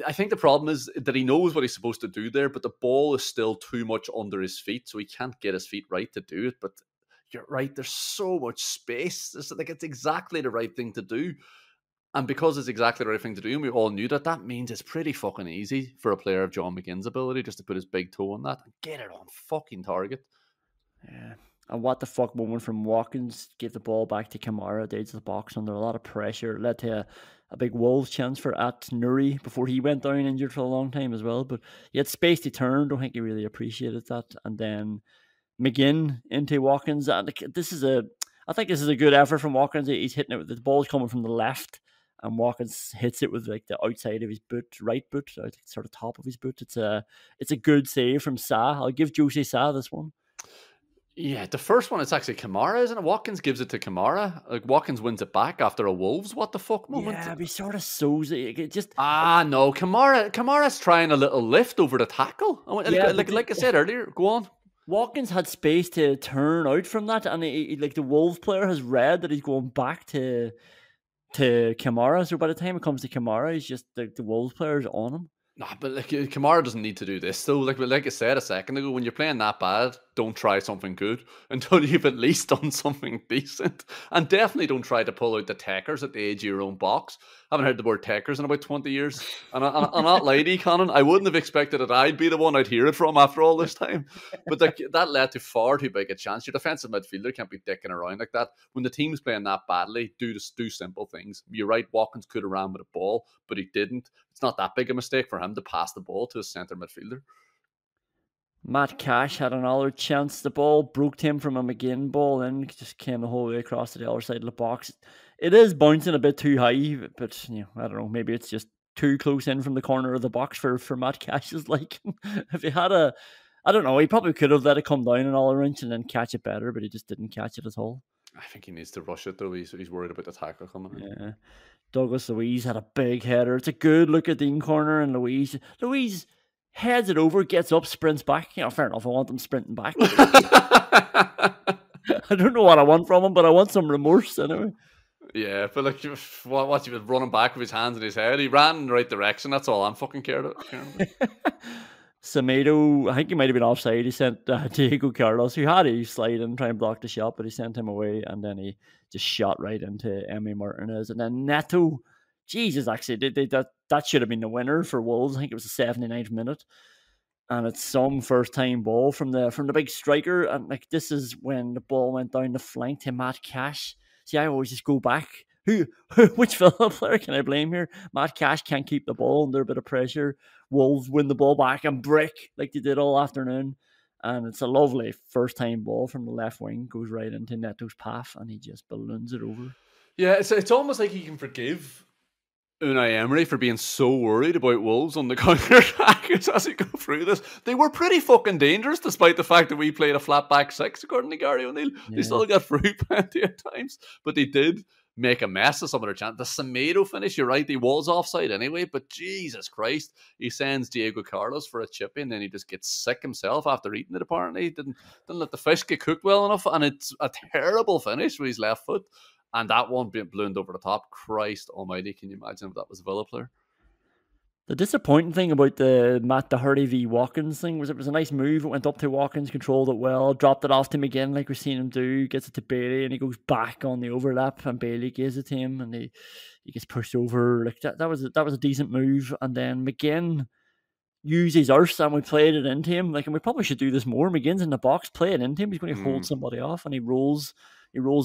I think the problem is that he knows what he's supposed to do there, but the ball is still too much under his feet, so he can't get his feet right to do it. But you're right, there's so much space. It's exactly the right thing to do. And because it's exactly the right thing to do, and we all knew that means it's pretty fucking easy for a player of John McGinn's ability just to put his big toe on that and get it on fucking target. Yeah. And what the fuck moment from Watkins, gave the ball back to Kamara, edge of the box under a lot of pressure, led to a big Wolves chance for Nuri before he went down injured for a long time as well. But he had space to turn. Don't think he really appreciated that. And then McGinn into Watkins. And I think this is a good effort from Watkins. He's hitting it with the ball's coming from the left, and Watkins hits it with like the outside of his boot, right boot, sort of top of his boot. It's a good save from Sa. I'll give Jose Sa this one. Yeah, the first one, it's actually Kamara, isn't it? Watkins gives it to Kamara. Like, Watkins wins it back after a Wolves what the fuck moment. Yeah, he sort of sows it. No, Kamara's trying a little lift over the tackle. Like I said earlier, go on. Watkins had space to turn out from that, and like the Wolves player has read that he's going back to Kamara. So by the time it comes to Kamara, he's just the Wolves player is on him. Nah, but like, Kamara doesn't need to do this though. Like I said a second ago, when you're playing that bad, don't try something good until you've at least done something decent. And definitely don't try to pull out the techers at the edge of your own box. I haven't heard the word techers in about 20 years. And I'm not lady, Conan. I wouldn't have expected that I'd be the one I'd hear it from after all this time. But that led to far too big a chance. Your defensive midfielder can't be dicking around like that. When the team's playing that badly, do simple things. You're right, Watkins could have ran with a ball, but he didn't. It's not that big a mistake for him to pass the ball to a centre midfielder. Matt Cash had another chance. The ball broke him from a McGinn ball and just came the whole way across to the other side of the box. It is bouncing a bit too high, but I don't know, maybe it's just too close in from the corner of the box for Matt Cash's liking. If he had I don't know, he probably could have let it come down an all inch and then catch it better, but he just didn't catch it at all. I think he needs to rush it though. He's worried about the tackle coming in. Yeah. Douglas Luiz had a big header. It's a good look at the corner, and Luiz heads it over, gets up, sprints back. Fair enough. I want him sprinting back. I don't know what I want from him, but I want some remorse anyway. Yeah, but like, what he was running back with his hands in his head. He ran in the right direction. That's all I'm fucking caring about. Semedo, I think he might have been offside. He sent Diego Carlos, who had a slide and try and block the shot, but he sent him away, and then he just shot right into Emi Martinez. And then Neto, Jesus, actually, that should have been the winner for Wolves. I think it was the 79th minute. And it's some first time ball from the big striker. And like, this is when the ball went down the flank to Matt Cash. See, I always just go back. Which Villa player can I blame here? Matt Cash can't keep the ball under a bit of pressure. Wolves win the ball back and break like they did all afternoon. And it's a lovely first time ball from the left wing, goes right into Neto's path, and he just balloons it over. Yeah, it's almost like he can forgive Unai Emery for being so worried about Wolves on the counter-attack as he go through this. They were pretty fucking dangerous despite the fact that we played a flat back six, according to Gary O'Neill. Yeah. They still got through plenty of times, but they did make a mess of some of their chances. The Semedo finish, you're right, he was offside anyway, but Jesus Christ, he sends Diego Carlos for a chip in, and he just gets sick himself after eating it, apparently. He didn't let the fish get cooked well enough, and it's a terrible finish with his left foot. And that one being ballooned over the top. Christ almighty, can you imagine if that was a Villa player? The disappointing thing about the Matt Doherty v Watkins thing was it was a nice move. It went up to Watkins, controlled it well, dropped it off to him again like we've seen him do, gets it to Bailey, and he goes back on the overlap, and Bailey gives it to him, and he gets pushed over. Like that was a decent move. And then McGinn used his arse, and we played it into him. Like, and we probably should do this more. McGinn's in the box, play it into him. He's going to hold somebody off, and he rolls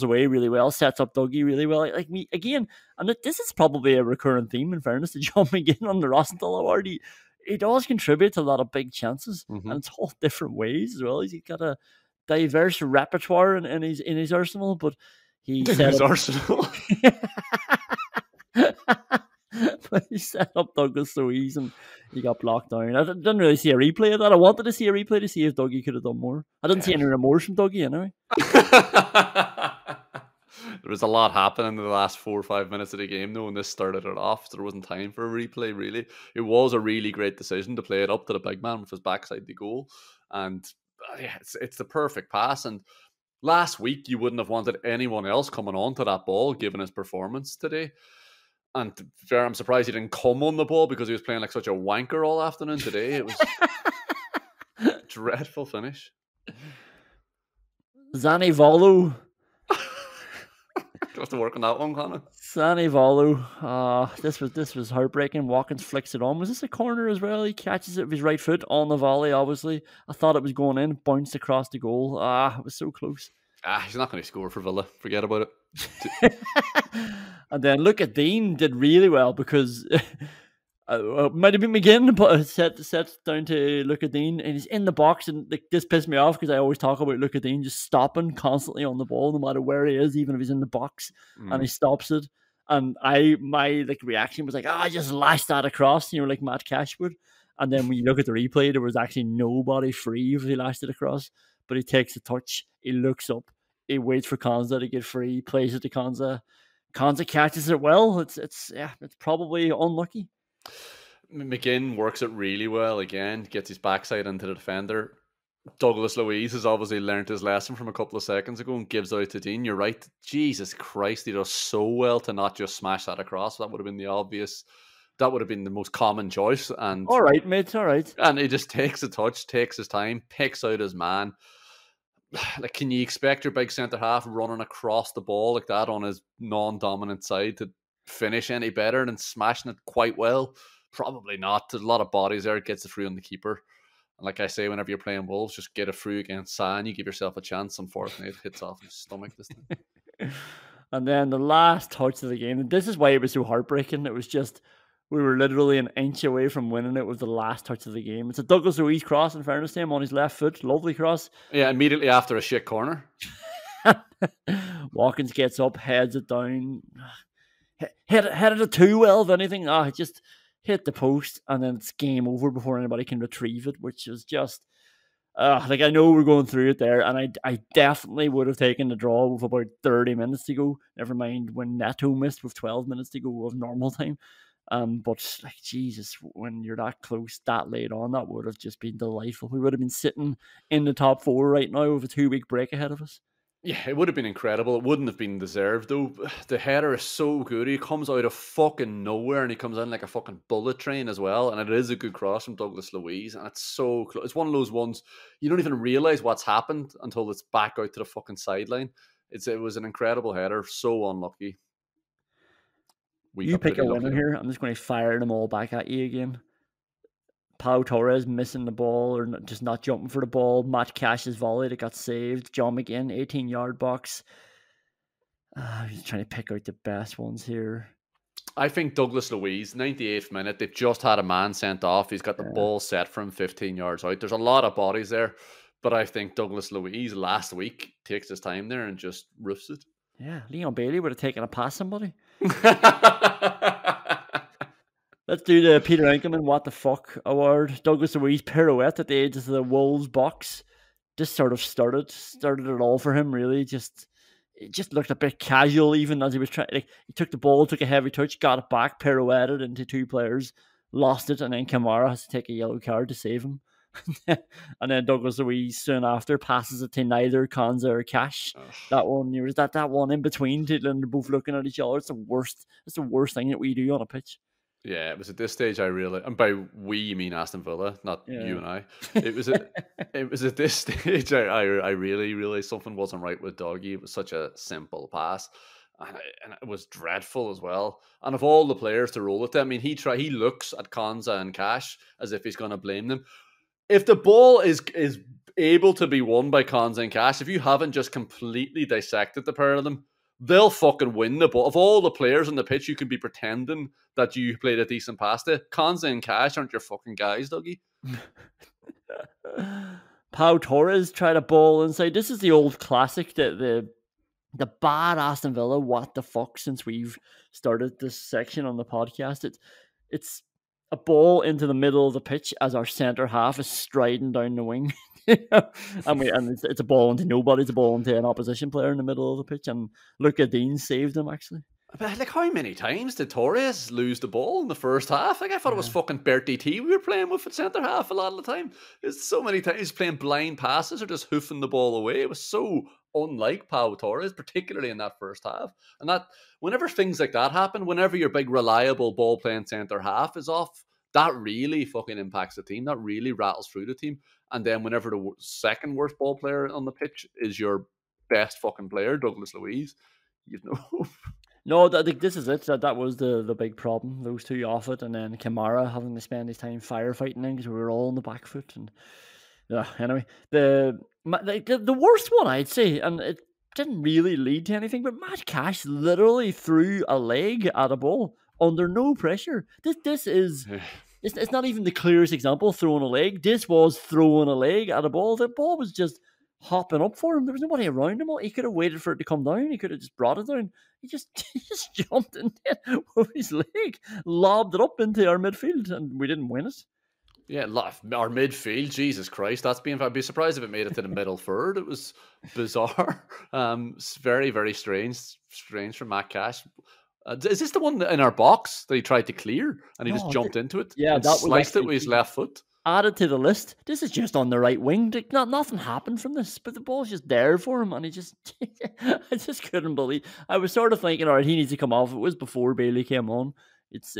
away really well, sets up Dougie really well. Like me again, and this is probably a recurrent theme, in fairness to John McGinn on the Rosenthal Award. He does contribute to a lot of big chances, and it's all different ways as well. He's got a diverse repertoire in his arsenal, but he set up arsenal. But he set up Douglas Luiz and he got blocked down. I didn't really see a replay of that. I wanted to see a replay to see if Dougie could have done more. I didn't see any remorse from Dougie anyway. There was a lot happening in the last 4 or 5 minutes of the game, though, and this started it off. So there wasn't time for a replay, really. It was a really great decision to play it up to the big man with his backside the goal. And yeah, it's the perfect pass. And last week, you wouldn't have wanted anyone else coming on to that ball, given his performance today. And I'm surprised he didn't come on the ball because he was playing like such a wanker all afternoon today. It was a dreadful finish. Zaniolo. You have to work on that one, Connor. Zaniolo. This was heartbreaking. Watkins flicks it on. Was this a corner as well? He catches it with his right foot on the volley, obviously. I thought it was going in, bounced across the goal. It was so close. He's not going to score for Villa. Forget about it. And then look at Digne did really well because might have been McGinn, but set down to look at Digne, and he's in the box, and like, this pissed me off because I always talk about look at Digne just stopping constantly on the ball no matter where he is, even if he's in the box, and he stops it. And my reaction was like, I just lashed that across, like Matt Cash would. And then when you look at the replay, there was actually nobody free if he lashed it across. But he takes a touch, he looks up, he waits for Konza to get free, plays it to Konza. Konza catches it well. It's probably unlucky. McGinn works it really well again, gets his backside into the defender. Douglas Luiz has obviously learned his lesson from a couple of seconds ago and gives out to Digne. You're right. Jesus Christ, he does so well to not just smash that across. That would have been the most common choice. And all right, mate, all right. And he just takes a touch, takes his time, picks out his man. Like, can you expect your big centre half running across the ball like that on his non-dominant side to finish any better than smashing it quite well? Probably not. There's a lot of bodies there. It gets it through on the keeper. And like I say, whenever you're playing Wolves, just get it through against San. You give yourself a chance. Unfortunately, it hits off his stomach this time. And then the last touch of the game, and this is why it was so heartbreaking. It was just, we were literally an inch away from winning it with the last touch of the game. It's a Douglas Luiz cross, in fairness to him, on his left foot. Lovely cross. Yeah, immediately after a shit corner. Watkins gets up, heads it down. Headed it too well, if anything. It just hit the post, and then it's game over before anybody can retrieve it, which is just... I know we're going through it there, and I definitely would have taken the draw with about 30 minutes to go. Never mind when Neto missed with 12 minutes to go of normal time. But like, Jesus, when you're that close, that late on, that would have just been delightful. We would have been sitting in the top 4 right now with a 2-week break ahead of us. Yeah, it would have been incredible. It wouldn't have been deserved though. The header is so good. He comes out of fucking nowhere and he comes in like a fucking bullet train as well. And it is a good cross from Douglas Luiz. And it's so close. It's one of those ones you don't even realize what's happened until it's back out to the fucking sideline. It was an incredible header. So unlucky. We You got pick pretty a lucky. winner here. I'm just going to fire them all back at you again. Pau Torres missing the ball or just not jumping for the ball. Matt Cash's volley that got saved. John McGinn, 18-yard box. I'm just trying to pick out the best ones here. I think Douglas Luiz, 98th minute, they've just had a man sent off. He's got the ball set from 15 yards out. There's a lot of bodies there, but I think Douglas Luiz last week takes his time there and just roofs it. Yeah, Leon Bailey would have taken a past somebody. Let's do the Peter Enkelman What the Fuck award. Douglas Luiz pirouette at the edge of the Wolves box. Just sort of started it all for him, really. It just looked a bit casual, even as he was trying. Like, he took the ball, took a heavy touch, got it back, pirouetted into two players, lost it, and then Kamara has to take a yellow card to save him. And then Douglas Luiz soon after passes it to neither Konza or Cash. That one, there was that one in between, and they're both looking at each other. It's the worst. It's the worst thing that we do on a pitch. Yeah, it was at this stage I realized, and by we you mean Aston Villa, not you and I. It was at this stage I really realized something wasn't right with Doggy. It was such a simple pass, and it was dreadful as well. And of all the players to roll it, I mean, he looks at Konza and Cash as if he's going to blame them. If the ball is able to be won by Konza and Cash, if you haven't just completely dissected the pair of them, they'll fucking win the ball. Of all the players on the pitch, you can be pretending that you played a decent pass to. Konza and Cash aren't your fucking guys, Dougie. Pau Torres tried a ball inside. This is the old classic, the bad Aston Villa what the fuck since we've started this section on the podcast. It's a ball into the middle of the pitch as our centre half is striding down the wing. and it's a ball into nobody. It's a ball into an opposition player in the middle of the pitch, and Digne saved him actually. But like, how many times did Torres lose the ball in the first half? Like, I thought it was fucking Bertie T we were playing with at centre half a lot of the time. It's so many times playing blind passes or just hoofing the ball away. It was so unlike Pau Torres, particularly in that first half. And that whenever things like that happen, whenever your big reliable ball playing centre half is off, that really fucking impacts the team. That really rattles through the team. And then whenever the second worst ball player on the pitch is your best fucking player, Douglas Luiz, you know. No, this is it. That was the big problem. Those two off it, and then Kamara having to spend his time firefighting because we were all on the back foot. And anyway, the worst one I'd say, and it didn't really lead to anything, but Matt Cash literally threw a leg at a ball under no pressure. This is. It's not even the clearest example, throwing a leg. This was throwing a leg at a ball. The ball was just hopping up for him. There was nobody around him. He could have waited for it to come down. He could have just brought it down. He just jumped in there with his leg, lobbed it up into our midfield, and we didn't win it. Yeah, our midfield, Jesus Christ, I'd be surprised if it made it to the middle third. It was bizarre. It's very, very strange from Matt Cash. Is this the one in our box that he tried to clear and he just jumped into it? Yeah, and sliced it with his left foot. Added to the list. This is just on the right wing. Nothing happened from this, but the ball's just there for him, and I just couldn't believe. I was sort of thinking, all right, he needs to come off. It was before Bailey came on. It's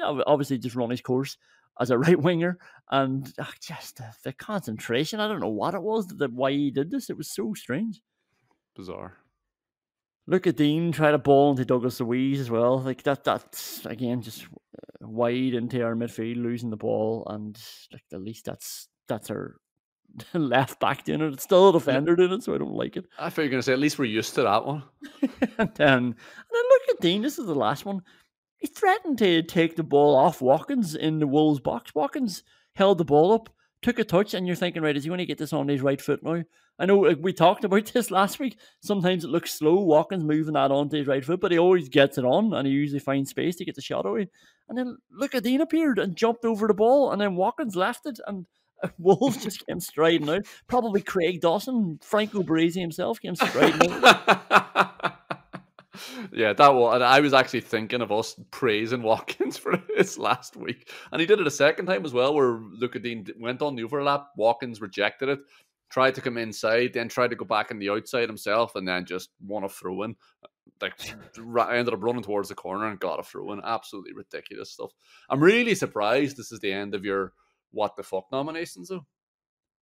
obviously just run his course as a right winger, and just the concentration. I don't know what it was why he did this. It was so strange, bizarre. Look at Digne try to ball into Douglas Luiz as well. Like that's again just wide into our midfield, losing the ball, and like at least that's our left back doing it. It's still a defender doing it, so I don't like it. I thought you were going to say at least we're used to that one. and then look at Digne. This is the last one. He threatened to take the ball off Watkins in the Wolves box. Watkins held the ball up, took a touch, and you're thinking, right, is he going to get this on his right foot now? I know we talked about this last week. Sometimes it looks slow, Watkins moving that onto his right foot, but he always gets it on, and he usually finds space to get the shot away. And then look at Dean appeared and jumped over the ball, and then Watkins left it, and Wolves just came striding out. Probably Craig Dawson, Franco Baresi himself came striding out. Yeah, that was. And I was actually thinking of us praising Watkins for this last week, and he did it a second time as well, where Dean went on the overlap. Watkins rejected it, tried to come inside, then tried to go back on the outside himself, and then just won a throw-in. Like, ended up running towards the corner and got a throw-in. Absolutely ridiculous stuff. I'm really surprised this is the end of your what the fuck nominations, though.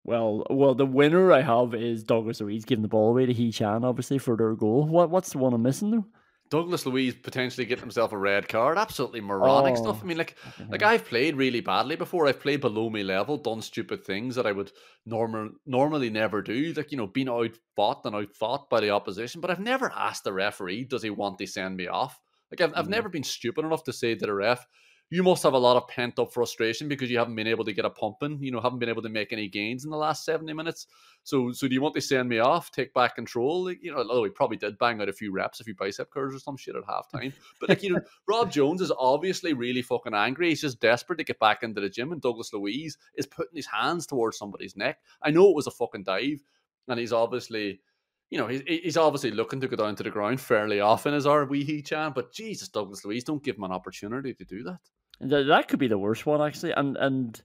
Well, the winner I have is Douglas Luiz giving the ball away to He-Chan, obviously, for their goal. What's the one I'm missing, though? Douglas Luiz potentially getting himself a red card. Absolutely moronic stuff. I mean, like I've played really badly before. I've played below my level, done stupid things that I would normally never do. Like, been outfought and outfought by the opposition. But I've never asked the referee, does he want to send me off? Like, I've never been stupid enough to say to the ref, you must have a lot of pent-up frustration because you haven't been able to get a pumping, haven't been able to make any gains in the last 70 minutes. So do you want to send me off, take back control? Although he probably did bang out a few reps, a few bicep curls or some shit at halftime. But, Rob Jones is obviously really fucking angry. He's just desperate to get back into the gym, and Douglas Luiz is putting his hands towards somebody's neck. I know it was a fucking dive, and he's obviously... he's obviously looking to go down to the ground fairly often as our wee He-Chan, but Jesus, Douglas Luiz, don't give him an opportunity to do that. That could be the worst one, actually. And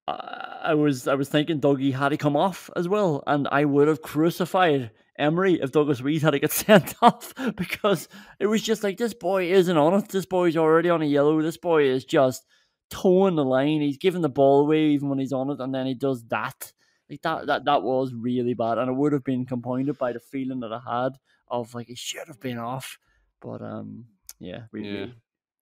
I was thinking Dougie had to come off as well, and I would have crucified Emery if Douglas Luiz had to get sent off, because it was just like, this boy isn't on it. This boy's already on a yellow. This boy is just towing the line. He's giving the ball away even when he's on it, and then he does that. Like that was really bad, and it would have been compounded by the feeling that I had of like, he should have been off. But yeah.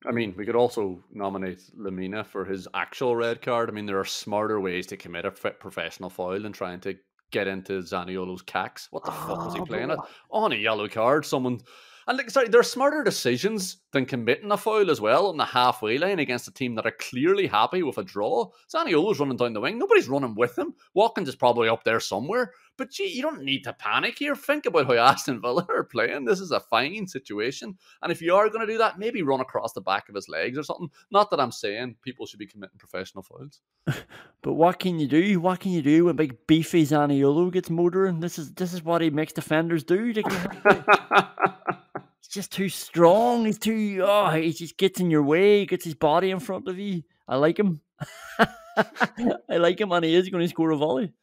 I mean, we could also nominate Lamina for his actual red card. I mean, there are smarter ways to commit a professional foul than trying to get into Zaniolo's cacks. What the fuck was he playing at? On a yellow card, there are smarter decisions than committing a foul as well on the halfway line against a team that are clearly happy with a draw. Zaniolo's running down the wing. Nobody's running with him. Watkins is probably up there somewhere. But gee, you don't need to panic here. Think about how Aston Villa are playing. This is a fine situation. And if you are going to do that, maybe run across the back of his legs or something. Not that I'm saying people should be committing professional fouls. But what can you do? What can you do when big beefy Zaniolo gets motoring? This is what he makes defenders do. He's just too strong. He's too... he just gets in your way. He gets his body in front of you. I like him. I like him, and he is going to score a volley.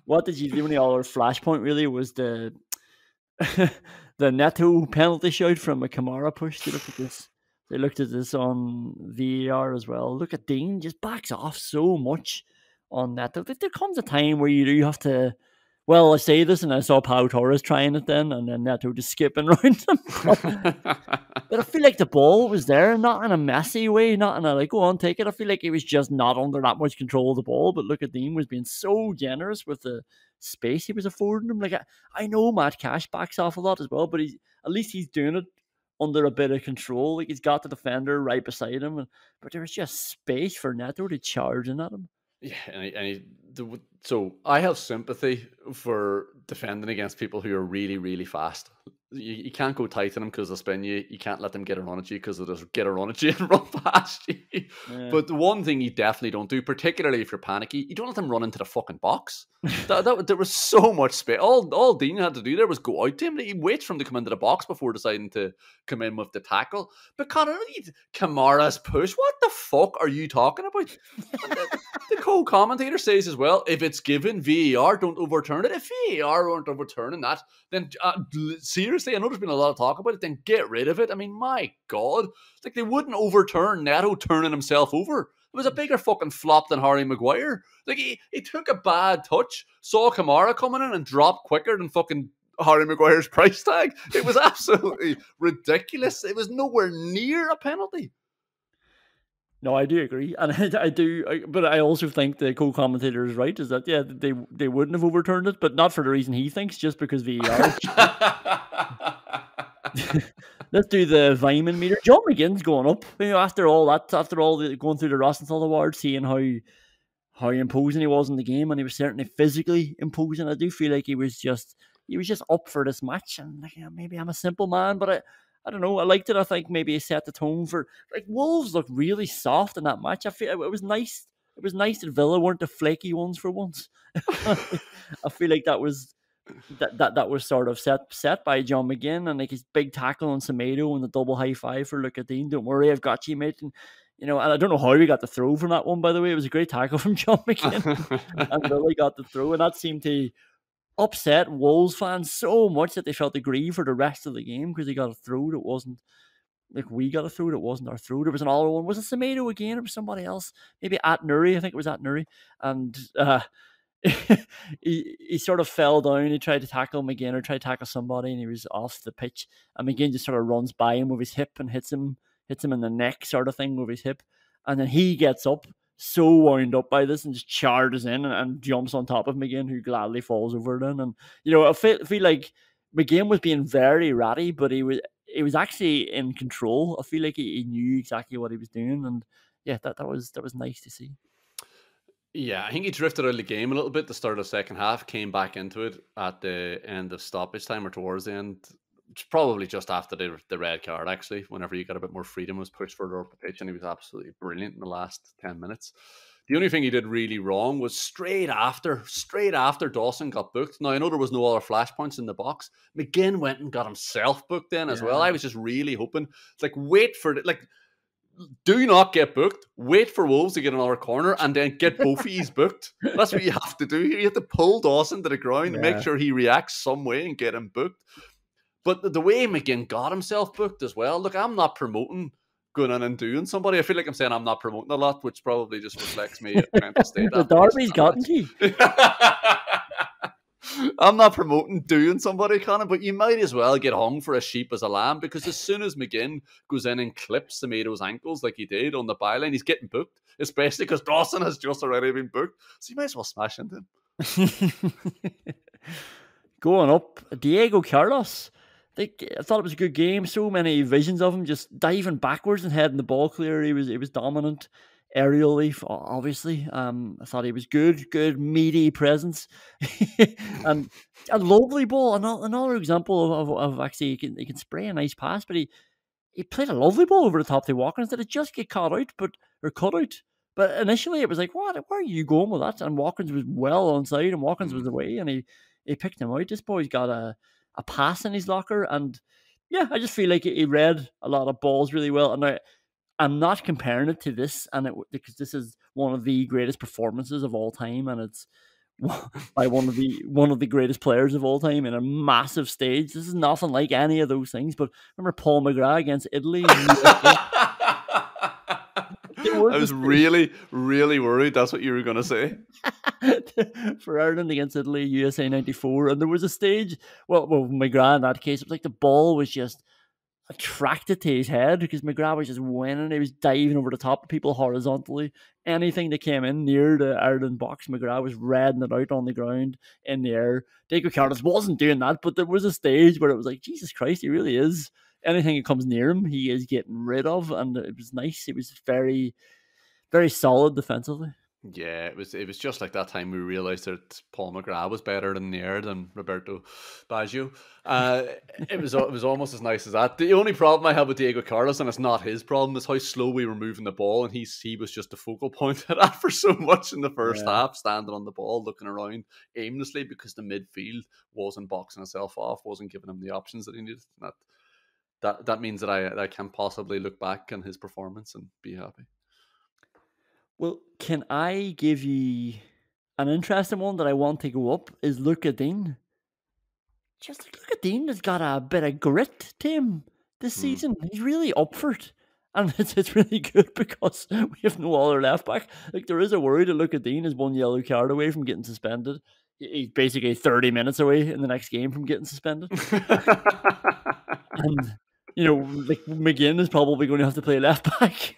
What did you do? The only other flashpoint really was the Neto penalty shout from a Kamara push. They looked at this on VAR as well. Look at Digne, just backs off so much on Neto. There comes a time where you do have to... Well, I say this, and I saw Pau Torres trying it then, and then Neto just skipping around him. But I feel like the ball was there, not in a messy way, not in a like, go on, take it. I feel like he was just not under that much control of the ball. But look at Dean was being so generous with the space he was affording him. Like, I know Matt Cash backs off a lot as well, but at least he's doing it under a bit of control. Like, he's got the defender right beside him, but there was just space for Neto to charge in at him. Yeah, so I have sympathy for defending against people who are really, really fast. You can't go tight on them because they'll spin you. You can't let them get a run at you because they'll just get a run at you and run past you. Yeah. But the one thing you definitely don't do, particularly if you're panicky, you don't let them run into the fucking box. There was so much space. All Dean had to do there was go out to him. He waits for him to come into the box before deciding to come in with the tackle. But Kamara's push, what the fuck are you talking about? The co-commentator says as well, if it's given VAR, don't overturn it. If VAR aren't overturning that, then seriously, I know there's been a lot of talk about it, then get rid of it. I mean, my God. Like, they wouldn't overturn Neto turning himself over. It was a bigger fucking flop than Harry Maguire. Like, he took a bad touch, saw Kamara coming in and dropped quicker than fucking Harry Maguire's price tag. It was absolutely ridiculous. It was nowhere near a penalty. No, I do agree, and but I also think the co-commentator is right. Is that they wouldn't have overturned it, but not for the reason he thinks, just because VAR. Let's do the Vyman meter. John McGinn's going up. After all going through the Rosenthal Award, seeing how imposing he was in the game, and he was certainly physically imposing. I do feel like he was just up for this match, and maybe I'm a simple man, but I don't know. I liked it. I think maybe he set the tone for, like, Wolves looked really soft in that match. I feel it was nice. It was nice that Villa weren't the flaky ones for once. I feel like that was sort of set by John McGinn, and like his big tackle on Semedo and the double high five for Lucadine. Don't worry, I've got you, mate. And and I don't know how he got the throw from that one, by the way. It was a great tackle from John McGinn. And Billy got the throw, and that seemed to upset Wolves fans so much that they felt aggrieved for the rest of the game because he got a throw that wasn't like we got a throw that wasn't our throw. There was another one. Was it Semedo again? Or was somebody else? Maybe at Nuri. I think it was at Nuri. And he sort of fell down. He tried to tackle McGinn or tried to tackle somebody, and he was off the pitch. And McGinn just sort of runs by him with his hip and hits him in the neck, sort of thing, with his hip. And then he gets up, so wound up by this, and just charges in and jumps on top of McGinn, who gladly falls over then. And I feel like McGinn was being very ratty, but he was actually in control. I feel like he knew exactly what he was doing, and yeah, that was nice to see. Yeah, I think he drifted out of the game a little bit. The start of the second half, came back into it at the end of stoppage time or towards the end. It's probably just after the red card, actually. Whenever you got a bit more freedom, was pushed further up the pitch, and he was absolutely brilliant in the last 10 minutes. The only thing he did really wrong was straight after Dawson got booked. Now, I know there was no other flashpoints in the box. McGinn went and got himself booked in as well. I was just really hoping, wait for it. Do not get booked. Wait for Wolves to get another corner and then get both of these booked. That's what you have to do here. You have to pull Dawson to the ground and make sure he reacts some way and get him booked. But the way McGinn got himself booked as well, look, I'm not promoting going in and doing somebody. I feel like I'm saying I'm not promoting a lot, which probably just reflects me at mental state. The Derby's gotten to you. I'm not promoting doing somebody, Conan, but you might as well get hung for a sheep as a lamb, because as soon as McGinn goes in and clips Semedo's ankles like he did on the byline, he's getting booked, especially because Dawson has just already been booked. So you might as well smash into him. Going up, Diego Carlos. I thought it was a good game. So many visions of him just diving backwards and heading the ball clear. He was dominant aerially, obviously. I thought he was good, meaty presence. And a lovely ball. Another example of actually he can spray a nice pass, but he played a lovely ball over the top to Watkins. Did it just get cut out? But initially it was like, what? Where are you going with that? And Watkins was well onside, and Watkins was away, and he picked him out. This boy's got a pass in his locker, and yeah, I just feel like he read a lot of balls really well. And I'm not comparing it to this, because this is one of the greatest performances of all time, and it's by one of the greatest players of all time in a massive stage. This is nothing like any of those things. But remember Paul McGrath against Italy? I was really, really worried that's what you were going to say. For Ireland against Italy, USA 94. And there was a stage, well, McGrath in that case, it was like the ball was just attracted to his head because McGrath was just winning. He was diving over the top of people horizontally. Anything that came in near the Ireland box, McGrath was redding it out on the ground, in the air. Diego Carlos wasn't doing that, but there was a stage where it was like, Jesus Christ, he really is. Anything that comes near him, he is getting rid of, and it was nice. It was very, very solid defensively. Yeah, it was just like that time we realised that Paul McGrath was better in the air than Roberto Baggio. It was almost as nice as that. The only problem I have with Diego Carlos, and it's not his problem, is how slow we were moving the ball, and he was just the focal point of that for so much in the first half, standing on the ball, looking around aimlessly because the midfield wasn't boxing itself off, wasn't giving him the options that he needed. That means that I can't possibly look back on his performance and be happy. Well, can I give you an interesting one that I want to go up? Is Luca Digne. Just like Luca Digne has got a bit of grit to him this season. He's really up for it. And it's really good because we have no other left back. Like, there is a worry that Luca Digne is one yellow card away from getting suspended. He's basically 30 minutes away in the next game from getting suspended. And like McGinn is probably going to have to play left back,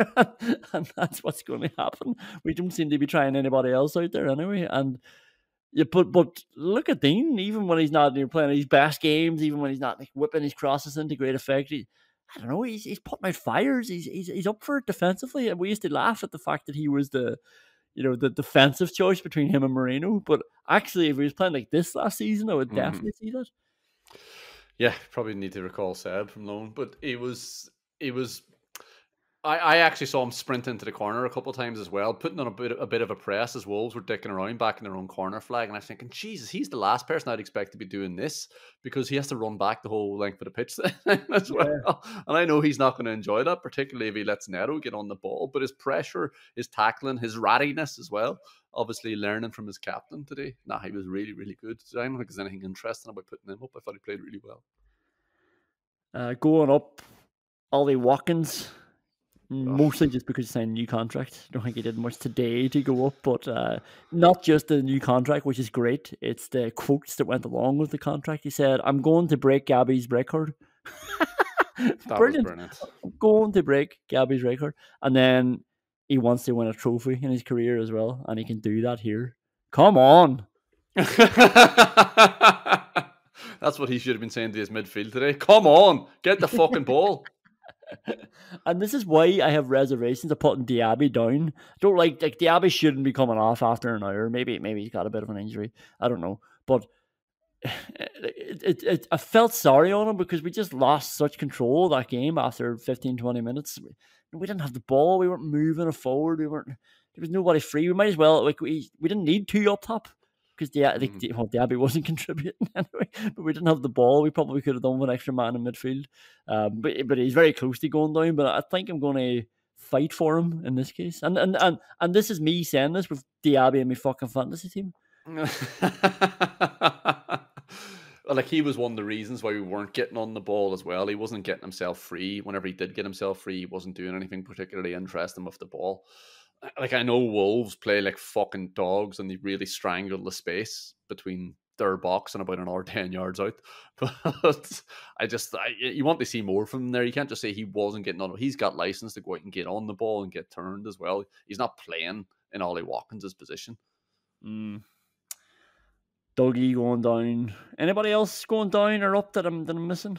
and that's what's going to happen. We don't seem to be trying anybody else out there anyway. And but look at Digne, even when he's not playing his best games, even when he's not like whipping his crosses into great effect, I don't know, he's putting out fires. He's up for it defensively, and we used to laugh at the fact that he was the defensive choice between him and Moreno. But actually, if he was playing like this last season, I would definitely see that. Yeah, probably need to recall Seb from loan, but it was I actually saw him sprint into the corner a couple of times as well, putting on a bit of a press as Wolves were dicking around back in their own corner flag. And I was thinking, Jesus, he's the last person I'd expect to be doing this because he has to run back the whole length of the pitch as well. And I know he's not going to enjoy that, particularly if he lets Neto get on the ball. But his pressure, his tackling, his rattiness as well, obviously learning from his captain today. Nah, he was really, really good. I don't think there's anything interesting about putting him up. I thought he played really well. Going up, Ollie Watkins. Mostly just because he signed a new contract. I don't think he did much today to go up, but not just the new contract, which is great. It's the quotes that went along with the contract. He said, "I'm going to break Gabby's record." Brilliant. Was brilliant. I'm going to break Gabby's record. And then he wants to win a trophy in his career as well, and he can do that here. Come on. That's what he should have been saying to his midfield today. Come on, get the fucking ball. And this is why I have reservations of putting Diaby down. Don't like Diaby shouldn't be coming off after an hour. Maybe he's got a bit of an injury. I don't know, but I felt sorry on him because we just lost such control of that game after 15-20 minutes. We didn't have the ball. We weren't moving it forward. There was nobody free. We might as well we didn't need two up top. Because Diaby wasn't contributing anyway, but we didn't have the ball. We probably could have done with an extra man in midfield. But he's very close to going down. But I think I'm going to fight for him in this case. And this is me saying this with Diaby in my fucking fantasy team. Like, he was one of the reasons why we weren't getting on the ball as well. He wasn't getting himself free. Whenever he did get himself free, he wasn't doing anything particularly interesting with the ball. Like, I know Wolves play like fucking dogs and they really strangle the space between their box and about another 10 yards out. But you want to see more from him there. You can't just say he wasn't getting on. He's got license to go out and get on the ball and get turned as well. He's not playing in Ollie Watkins' position. Dougie going down. Anybody else going down or up that I'm missing?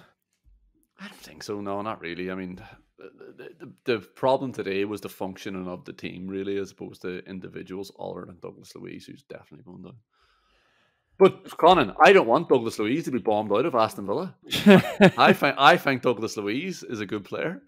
I don't think so. No, not really. I mean, the problem today was the functioning of the team, really, as opposed to individuals, other than Douglas Luiz, who's definitely going down. But Conan, I don't want Douglas Luiz to be bombed out of Aston Villa. I think Douglas Luiz is a good player.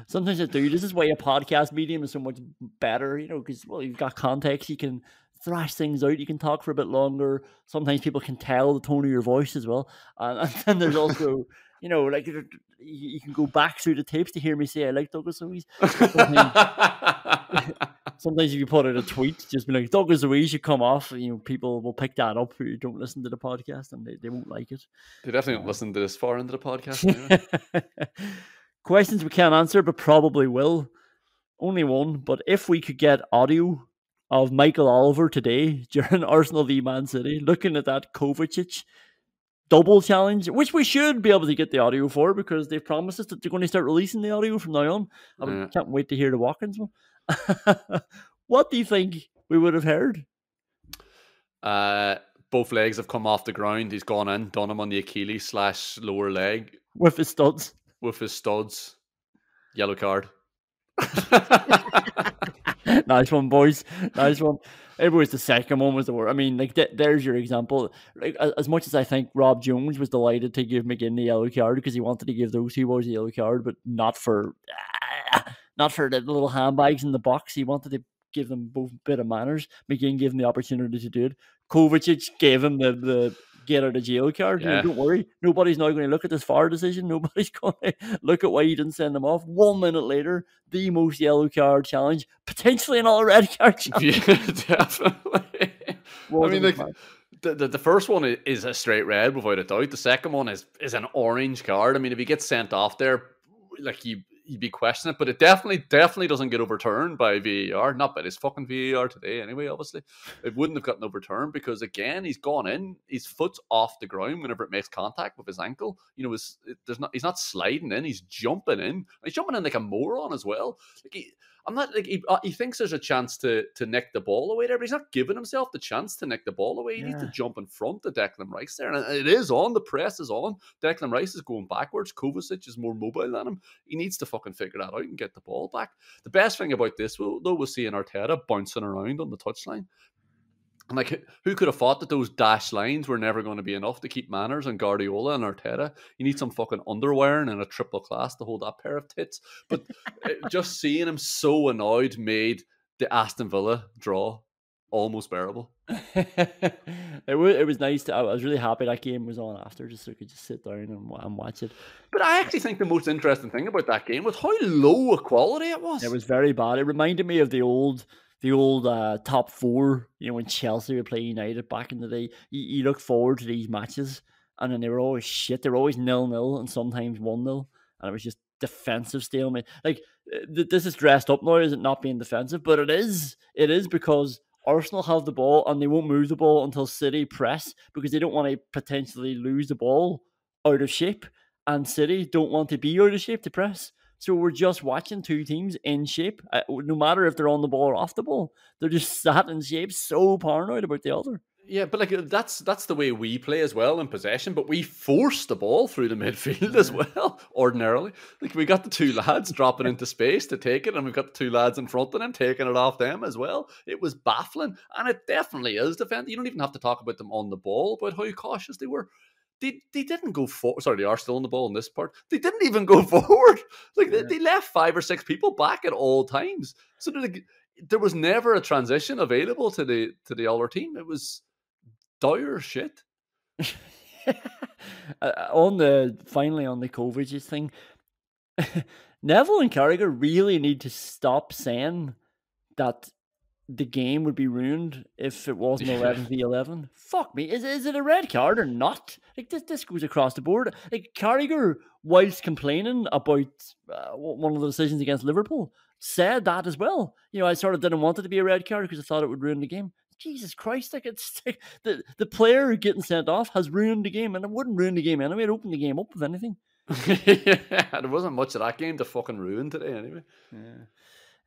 Sometimes I do. This is why a podcast medium is so much better, because you've got context, you can thrash things out, you can talk for a bit longer. Sometimes people can tell the tone of your voice as well, and then there's also. You can go back through the tapes to hear me say I like Douglas Luiz. Sometimes if you put out a tweet, just be like, Douglas Luiz should come off. People will pick that up who don't listen to the podcast and they won't like it. They definitely don't listen to this far into the podcast. Anyway. Questions we can't answer, but probably will. Only one. But if we could get audio of Michael Oliver today during Arsenal v Man City, looking at that Kovacic double challenge, which we should be able to get the audio for because they've promised us that they're going to start releasing the audio from now on. I can't wait to hear the Watkins one. What do you think we would have heard? Both legs have come off the ground. He's gone in, done him on the Achilles / lower leg. With his studs. Yellow card. Nice one, boys. Nice one. It was the second one was the worst. I mean, there's your example. Like, as much as I think Rob Jones was delighted to give McGinn the yellow card because he wanted to give those two boys a yellow card, but not for the little handbags in the box. He wanted to give them both a bit of manners. McGinn gave him the opportunity to do it. Kovacic gave him the get out of jail card. Yeah. Don't worry. Nobody's now going to look at this VAR decision. Nobody's going to look at why you didn't send them off. 1 minute later, the most yellow card challenge, potentially another red card challenge. Yeah, definitely. I mean, the first one is a straight red without a doubt. The second one is an orange card. I mean, if he gets sent off there, like you'd be questioning it, but it definitely doesn't get overturned by VAR. Not by this fucking VAR today, anyway. Obviously, it wouldn't have gotten overturned because again, he's gone in, his foot's off the ground whenever it makes contact with his ankle. He's not sliding in, he's jumping in. He's jumping in like a moron as well. He thinks there's a chance to nick the ball away there, but he's not giving himself the chance to nick the ball away. He needs to jump in front of Declan Rice there, and it is on. The press is on. Declan Rice is going backwards. Kovacic is more mobile than him. He needs to fucking figure that out and get the ball back. The best thing about this, though, was seeing Arteta bouncing around on the touchline. And like, who could have thought that those dash lines were never going to be enough to keep Manners and Guardiola and Arteta? You need some fucking underwear and a triple class to hold that pair of tits. But just seeing him so annoyed made the Aston Villa draw almost bearable. It was nice. I was really happy that game was on after, just so I could just sit down and watch it. But I actually think the most interesting thing about that game was how low a quality it was. It was very bad. It reminded me of the old top four, when Chelsea would play United back in the day. You look forward to these matches, and then they were always shit. They were always 0-0 and sometimes 1-0, and it was just defensive stalemate. Like, this is dressed up now as it not being defensive, but it is because Arsenal have the ball and they won't move the ball until City press, because they don't want to potentially lose the ball out of shape, and City don't want to be out of shape to press. So we're just watching two teams in shape, no matter if they're on the ball or off the ball. They're just sat in shape, so paranoid about the other. Yeah, but like that's the way we play as well in possession, but we force the ball through the midfield as well, ordinarily. Like, we got the two lads dropping into space to take it, and we've got the two lads in front of them taking it off them as well. It was baffling, and it definitely is defending. You don't even have to talk about them on the ball, about how cautious they were. They didn't go forward. Sorry, they are still on the ball in this part. They didn't even go forward. Like, they left 5 or 6 people back at all times. So there was never a transition available to the other team. It was dire shit. Finally on the Kovacic thing, Neville and Carragher really need to stop saying that the game would be ruined if it wasn't 11v11. Fuck me. Is it a red card or not? Like, this goes across the board. Like, Carragher, whilst complaining about one of the decisions against Liverpool, said that as well. I sort of didn't want it to be a red card because I thought it would ruin the game. Jesus Christ, like, it's like the player getting sent off has ruined the game, and it wouldn't ruin the game anyway. It opened the game up, if anything. There wasn't much of that game to fucking ruin today anyway. Yeah.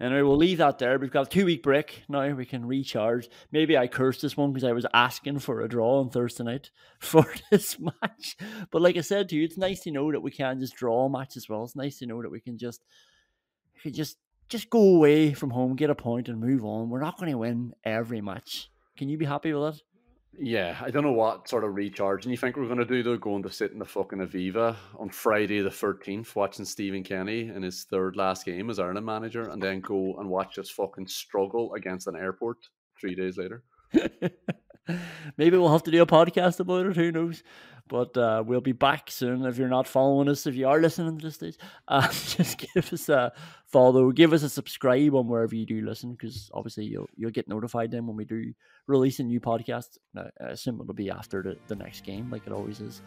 Anyway, we'll leave that there. We've got a 2-week break now. We can recharge. Maybe I cursed this one because I was asking for a draw on Thursday night for this match. But like I said to you, it's nice to know that we can just draw a match as well. It's nice to know that we can just go away from home, get a point, and move on. We're not going to win every match. Can you be happy with that? Yeah, I don't know what sort of recharging you think we're going to do, though, going to sit in the fucking Aviva on Friday the 13th, watching Stephen Kenny in his third last game as Ireland manager, and then go and watch us fucking struggle against an airport 3 days later. Maybe we'll have to do a podcast about it, who knows? But we'll be back soon. If you're not following us, if you are listening to this stage, just give us a follow, give us a subscribe on wherever you do listen, because obviously you'll get notified then when we do release a new podcast. I assume it'll be after the next game, like it always is.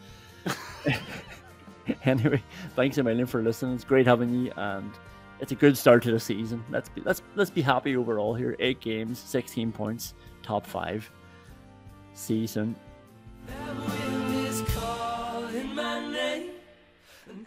Anyway, thanks a million for listening. It's great having you, and it's a good start to the season. Let's be happy overall here. 8 games, 16 points, top 5. See you soon. That wind is calling my name, and